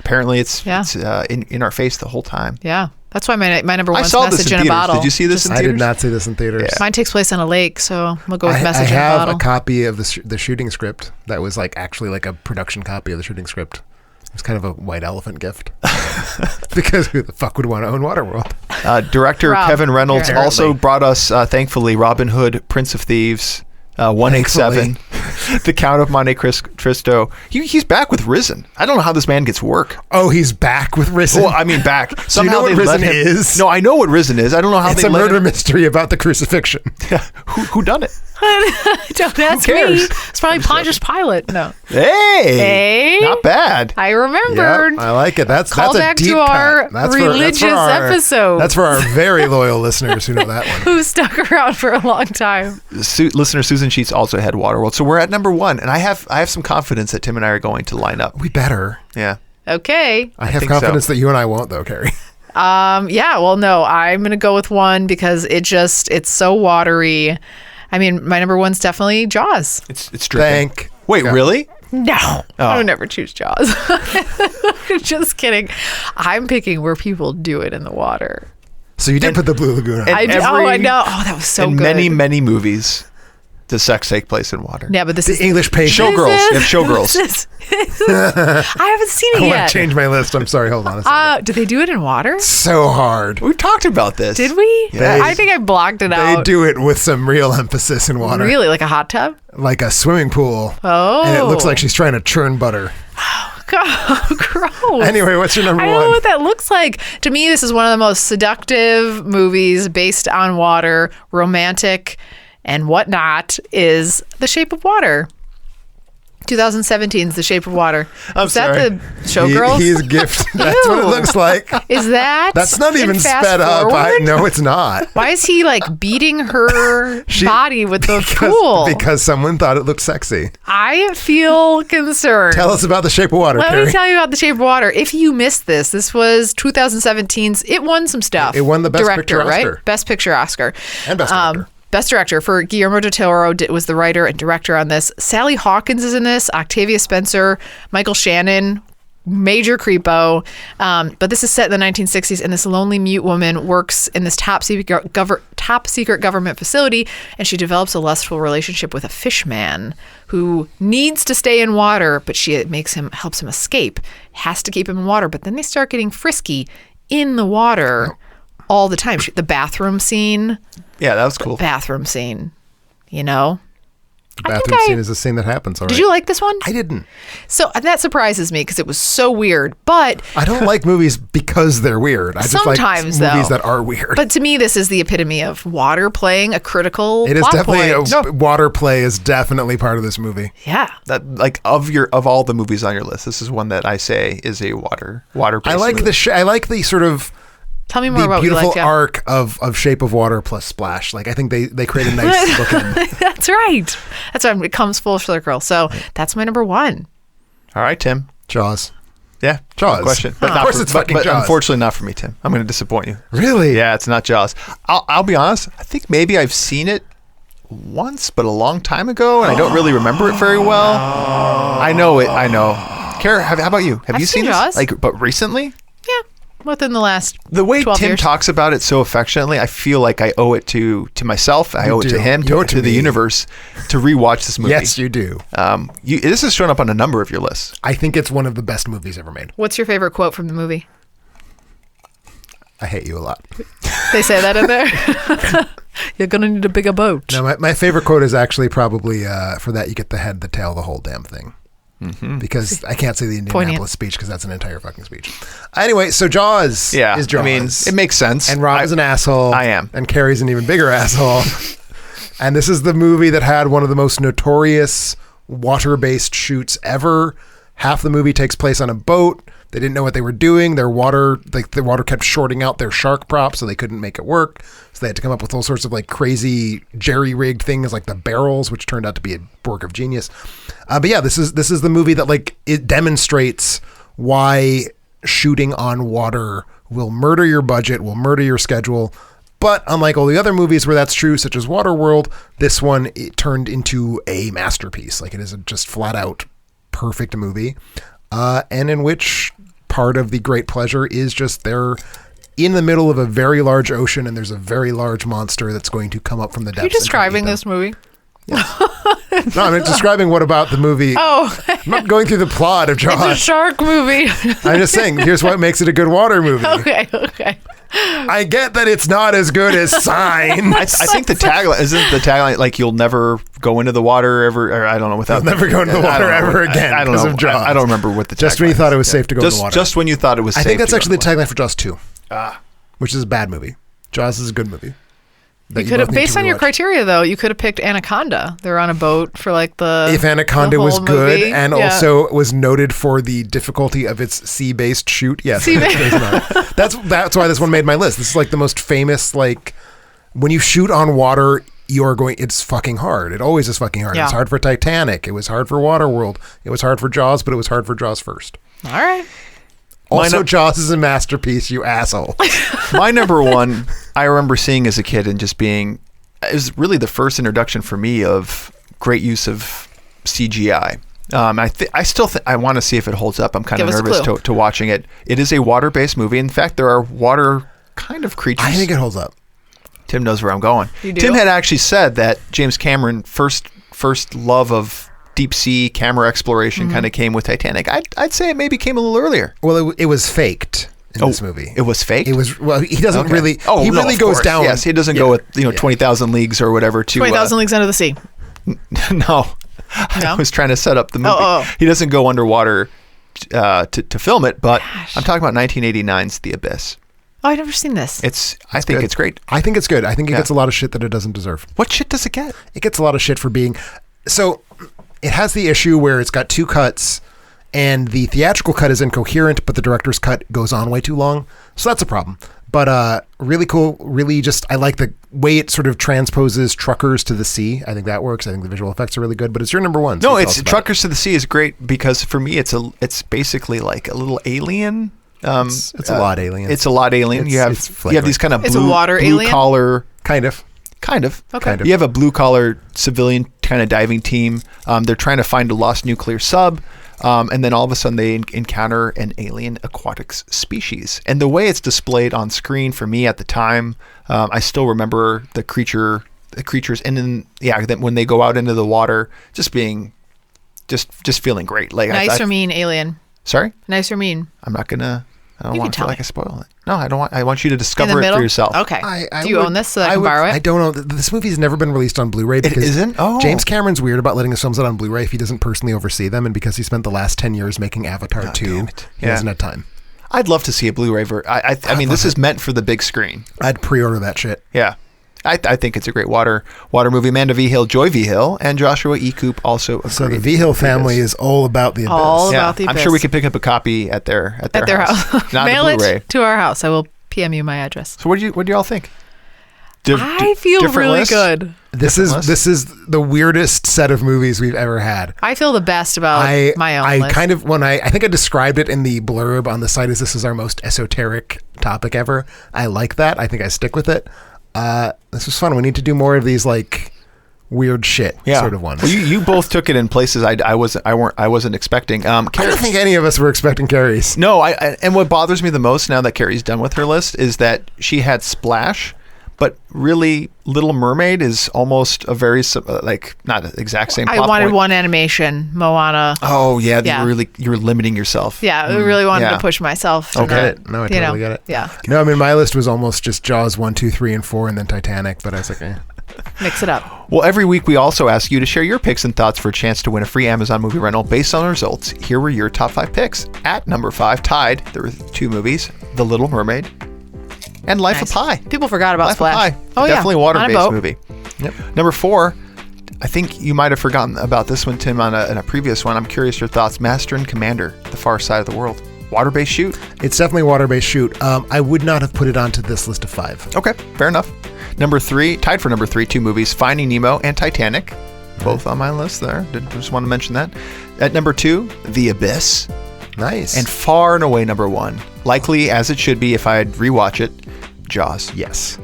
Apparently, it's Yeah. in our face the whole time. Yeah. That's why my number I one's saw this Message in in a theaters. Bottle. Did you see this in I theaters? did not see this in theaters. Mine takes place on a lake, so we'll go with I Message in a have Bottle. a copy of the shooting script that was like actually like a production copy of the shooting script. It was kind of a white elephant gift because who the fuck would want to own Waterworld? Director Rob, Kevin Reynolds apparently. also brought us, thankfully, Robin Hood, Prince of Thieves, 187, The Count of Monte Cristo. He's back with Risen. I don't know how this man gets work. Oh, he's back with Risen. Well, I mean, back. So you know what they let Risen him. is? No, I know what Risen is. I don't know how it's they a let murder him. mystery about the crucifixion. Who done it? Don't ask cares? me. It's probably Pontius Pilate. No. Hey, not bad. I remembered. Yep, I like it. That's Call a back to deep our cut. That's religious episode. That's for our very loyal listeners who know that one. Who stuck around for a long time. Listener Susan Sheets also had Waterworld, so we're at number 1, and I have some confidence that Tim and I are going to line up. We better. Yeah. Okay. I have think confidence so. that you and I won't, though, Carrie. Yeah, well, no, I'm going to go with 1 because it's so watery. I mean, my number 1's definitely Jaws. It's dripping. Thank Wait, God. really? No, Oh. I would never choose Jaws. Just kidding. I'm picking where people do it in the water. So you did put the Blue Lagoon on. I know. Oh, that was so in good. many movies, does sex take place in water? Yeah, but this The is English patient. Showgirls. You have Showgirls. I haven't seen it I want yet. to change my list. I'm sorry. Hold on a second. Did they do it in water? So hard. We've talked about this. Did we? Yes. I think I blocked it They out. do it with some real emphasis in water. Really, like a hot tub? Like a swimming pool. Oh. And it looks like she's trying to churn butter. God, gross. Anyway, what's your number I one? don't know what that looks like. To me, this is one of the most seductive movies based on water, romantic, and whatnot, is The Shape of Water. 2017's The Shape of Water. Is that the Showgirls? He's gift. That's what it looks like. Is that? That's not in even Fast sped up. Forward? No, it's not. Why is he like beating her body with the pool? Because someone thought it looked sexy. I feel concerned. Tell us about The Shape of Water, Let Carrie. me tell you about The Shape of Water. If you missed this was 2017's. It won some stuff. It won the Best Director, Picture Oscar. right? Best Picture Oscar. And Best Director. Best Director for Guillermo del Toro was the writer and director on this. Sally Hawkins is in this. Octavia Spencer, Michael Shannon, major creepo. But this is set in the 1960s, and this lonely mute woman works in this top secret government facility, and she develops a lustful relationship with a fishman who needs to stay in water, but she helps him escape. Has to keep him in water, but then they start getting frisky in the water all the time. The bathroom scene. Yeah, that was cool. Bathroom scene, you know? The bathroom scene is a scene that happens, all right. Did you like this one? I didn't. So that surprises me because it was so weird, but... I don't like movies because they're weird. I just sometimes, like movies though, that are weird. But to me, this is the epitome of water playing a critical It is plot definitely point. water play is definitely part of this movie. Yeah. That like of all the movies on your list, this is one that I say is a water based I like movie. I like the sort of Tell me more the about what you beautiful like. Yeah. arc of Shape of Water plus Splash. Like I think they create a nice looking. That's right. That's why it comes full circle. So that's my number one. All right, Tim. Jaws. Yeah, Jaws. no question. But Of not course for, it's but, fucking but Jaws. unfortunately not for me, Tim. I'm going to disappoint you. Really? Yeah, it's not Jaws. I'll be honest. I think maybe I've seen it once, but a long time ago, and I don't really remember it very well. I know it. I know. Kara, how about you? Have I've you seen seen Jaws. this? But recently? Yeah. Within the last The way 12 Tim years. talks about it so affectionately, I feel like I owe it to myself. I owe it do. to him, You owe it to the me. universe, to rewatch this movie. Yes, you do. This has shown up on a number of your lists. I think it's one of the best movies ever made. What's your favorite quote from the movie? I hate you a lot. They say that in there? You're going to need a bigger boat. No, my favorite quote is actually probably for that you get the head, the tail, the whole damn thing. Because I can't say the Indianapolis speech because that's an entire fucking speech. Anyway, so Jaws is Jaws. I mean, it makes sense. And Rob is an asshole. I am. And Carrie's an even bigger asshole. And this is the movie that had one of the most notorious water-based shoots ever. Half the movie takes place on a boat. They didn't know what they were doing. The water kept shorting out their shark prop, so they couldn't make it work. So they had to come up with all sorts of like crazy jerry-rigged things like the barrels, which turned out to be a work of genius. But yeah, this is the movie that like it demonstrates why shooting on water will murder your budget, will murder your schedule. But unlike all the other movies where that's true, such as Waterworld, this one it turned into a masterpiece. Like it is a just flat out perfect movie, and in which part of the great pleasure is just they're in the middle of a very large ocean and there's a very large monster that's going to come up from the depths. Are you describing this movie? No, I'm describing what about the movie. Oh, I'm not going through the plot of it's a Jaws. shark movie. I'm just saying, here's what makes it a good water movie. Okay. I get that it's not as good as Sign. I think the tagline like you'll never go into the water ever, or I don't know, without You'll never go into the I don't water know. ever again I don't because know. of Jaws. I don't remember what the Just when you tagline thought it is. was safe to go in the water. Just when you thought it was I safe. think that's to go actually in the the water. tagline for Jaws 2, which is a bad movie. Jaws is a good movie. that You could have, both need based to on your rewatch. criteria, though, you could have picked Anaconda. They're on a boat for like If Anaconda the was whole good movie. and Yeah. also was noted for the difficulty of its sea-based shoot, yes, Sea-based. it is not. That's why this one made my list. This is like the most famous, like when you shoot on water, it's fucking hard. It always is fucking hard. Yeah. It's hard for Titanic. It was hard for Waterworld. It was hard for Jaws, but it was hard for Jaws first. All right. Also, Jaws is a masterpiece, you asshole. My number one, I remember seeing as a kid and just being, it was really the first introduction for me of great use of CGI. I still I want to see if it holds up. I'm kind of Give us a nervous clue. to watching it. It is a water-based movie. In fact, there are water kind of creatures. I think it holds up. Tim knows where I'm going. You do? Tim had actually said that James Cameron first love of deep sea camera exploration Mm-hmm. kind of came with Titanic. I'd say it maybe came a little earlier. Well, it was faked in this movie. It was fake. It was, well, he doesn't Okay. really, Oh, he no, really of goes course. down. Yes, he doesn't go with 20,000 leagues or whatever to 20,000 Leagues Under the Sea. No. No? I was trying to set up the movie. Oh. He doesn't go underwater to film it, but I'm talking about 1989's The Abyss. Oh, I've never seen this. I think it's great. I think it's good. I think it gets a lot of shit that it doesn't deserve. What shit does it get? It gets a lot of shit for being... So, it has the issue where it's got two cuts, and the theatrical cut is incoherent, but the director's cut goes on way too long. So that's a problem. But really cool, really just... I like the way it sort of transposes truckers to the sea. I think that works. I think the visual effects are really good, but it's your number one. So No, it's Truckers to the Sea is great because for me, it's basically like a little alien... it's a lot alien. It's a lot alien. You have these kind of It's a water alien? collar Kind of. Okay. Kind of. You have a blue collar civilian kind of diving team. They're trying to find a lost nuclear sub, and then all of a sudden they encounter an alien aquatic species. And the way it's displayed on screen for me at the time, I still remember the creatures, and then then when they go out into the water, just being, just feeling great. Like Nice or mean alien? Sorry, Nice or mean? I'm not gonna. I don't You want can to feel tell like me. I spoil it. No, I don't want. I want you to In discover the it middle? for yourself. Okay. I Do you own this so I can borrow it? I don't know. This movie's never been released on Blu-ray because isn't? Oh. James Cameron's weird about letting his films out on Blu-ray if he doesn't personally oversee them, and because he spent the last 10 years making Avatar 2, damn it. he Yeah. hasn't had time. I'd love to see a Blu-ray version. I mean, this is meant for the big screen. I'd pre-order that shit. Yeah. I think it's a great water movie. Amanda V. Hill, Joy V. Hill, and Joshua E. Coop also agree. So the V Hill family is all about the Abyss. All Yeah, about the I'm Abyss. sure we could pick up a copy at their house. Not Mail a Blu-ray. it to our house. I will PM you my address. So what do y'all think? I feel different really lists? good. This is the weirdest set of movies we've ever had. I feel the best about my own list. kind of I think I described it in the blurb on the site as this is our most esoteric topic ever. I like that. I think I stick with it. This was fun. We need to do more of these like weird shit sort of ones. Well, you both took it in places I wasn't expecting. I don't think any of us were expecting Carrie's. No, and what bothers me the most now that Carrie's done with her list is that she had Splash, but really Little Mermaid is almost a very not the exact same. I plot wanted point. one animation, Moana. Oh yeah, Yeah. you were limiting yourself. Yeah, I really wanted yeah. to push myself. To I get it. No, I you totally know, get it. Yeah, No, I mean my list was almost just Jaws 1, 2, 3, and 4, and then Titanic. But I was like, mix it up. Well, every week we also ask you to share your picks and thoughts for a chance to win a free Amazon movie rental based on the results. Here were your top 5 picks. At number 5, tied, there were 2 movies, The Little Mermaid and Life of Pi. People forgot about Life Splash. of Pi. Definitely a On water-based boat. movie. Yep. Number 4, I think you might have forgotten about this one, Tim, in a previous one. I'm curious your thoughts. Master and Commander, The Far Side of the World. Water-based shoot? it's definitely a water-based shoot. I would not have put it onto this list of 5. Okay, fair enough. Number 3, tied for number 3, 2 movies, Finding Nemo and Titanic. Both on my list there. Just want to mention that. At number 2, The Abyss. Nice. And far and away number 1, likely as it should be if I'd rewatch it, Jaws. yes.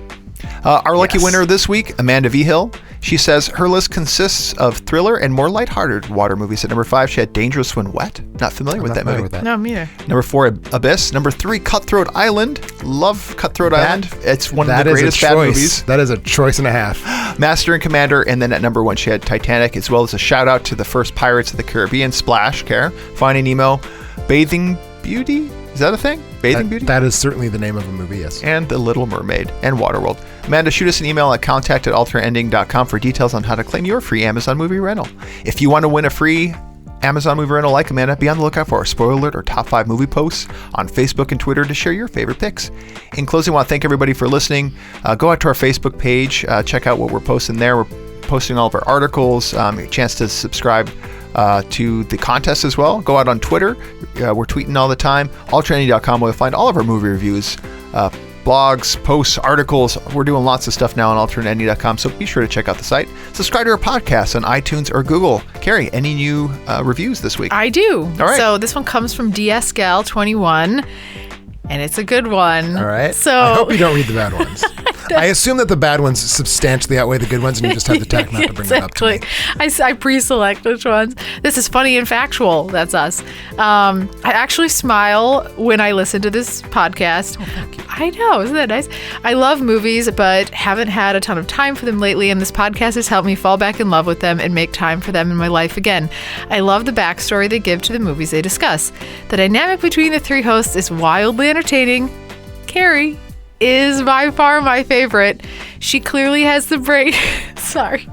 Our lucky Yes. winner this week, Amanda V. Hill. She says her list consists of thriller and more lighthearted water movies. At number 5, she had Dangerous When Wet. Not familiar with that movie. No, me either. Number 4, Abyss. Number 3, Cutthroat Island. Love Cutthroat Island. It's one of the greatest bad movies. That is a choice and a half. Master and Commander, and then at number 1 she had Titanic, as well as a shout out to the first Pirates of the Caribbean, Splash, Finding Nemo, Bathing Beauty, is that a thing? Bathing Beauty? That is certainly the name of a movie, yes. And The Little Mermaid and Waterworld. Amanda, shoot us an email at contact@alternatending.com for details on how to claim your free Amazon movie rental. If you want to win a free Amazon movie rental like Amanda, be on the lookout for our spoiler alert or top 5 movie posts on Facebook and Twitter to share your favorite picks. In closing, I want to thank everybody for listening. Go out to our Facebook page, check out what we're posting there. We're posting all of our articles, a chance to subscribe to the contest as well. Go out on Twitter. We're tweeting all the time. Alternatending.com where you'll find all of our movie reviews, blogs, posts, articles. We're doing lots of stuff now on alternatending.com, so be sure to check out the site. Subscribe to our podcast on iTunes or Google. Carrie, any new reviews this week? I do. All right. So this one comes from DSGal21, and it's a good one. All right. So I hope you don't read the bad ones. I assume that the bad ones substantially outweigh the good ones, and you just have the tact not to bring them up to me. I pre-select which ones. This is funny and factual. That's us. I actually smile when I listen to this podcast. Oh, thank you. I know, isn't that nice? I love movies, but haven't had a ton of time for them lately, and this podcast has helped me fall back in love with them and make time for them in my life again. I love the backstory they give to the movies they discuss. The dynamic between the 3 hosts is wildly entertaining. Carrie is by far my favorite. She clearly has the brain. Sorry.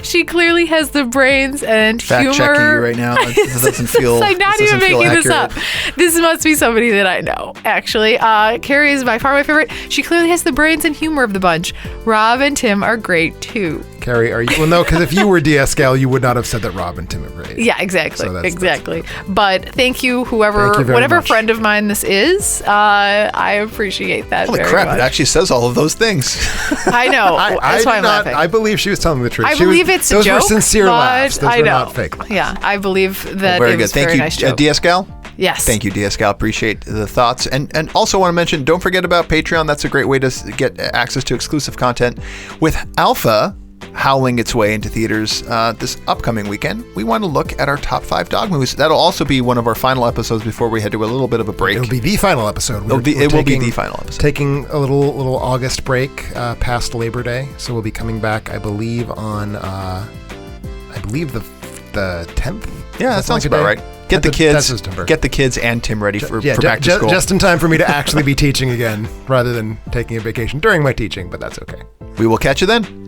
She clearly has the brains and Fact humor. checking you right now. This doesn't feel. I'm not this even doesn't feel making this up. accurate. This must be somebody that I know, actually. Carrie is by far my favorite. She clearly has the brains and humor of the bunch. Rob and Tim are great too. Carrie, are you? Well, no, because if you were Diascal, you would not have said that Rob and Tim are great. Yeah, exactly. So that's exactly. But thank you, whatever much. friend of mine this is. I appreciate that Holy very crap! much. It actually says all of those things. I know. That's why I'm laughing. I believe she was telling the truth. I believe it's a those joke. Those were sincere but laughs. Those I were know. not fake laughs. Yeah, I believe that Very it good. was Thank very you, nice joke. Diascal. Yes. Thank you, Diascal. Appreciate the thoughts. And also want to mention, don't forget about Patreon. That's a great way to get access to exclusive content. With Alpha howling its way into theaters this upcoming weekend, we want to look at our top 5 dog movies. That'll also be one of our final episodes before we head to a little bit of a break. It'll be the final episode. It will be the final episode. Taking a little August break past Labor Day, so we'll be coming back, I believe, on the 10th. Yeah, that sounds about right. Get the kids and Tim ready for back to school. Just in time for me to actually be teaching again, rather than taking a vacation during my teaching. But that's okay. We will catch you then.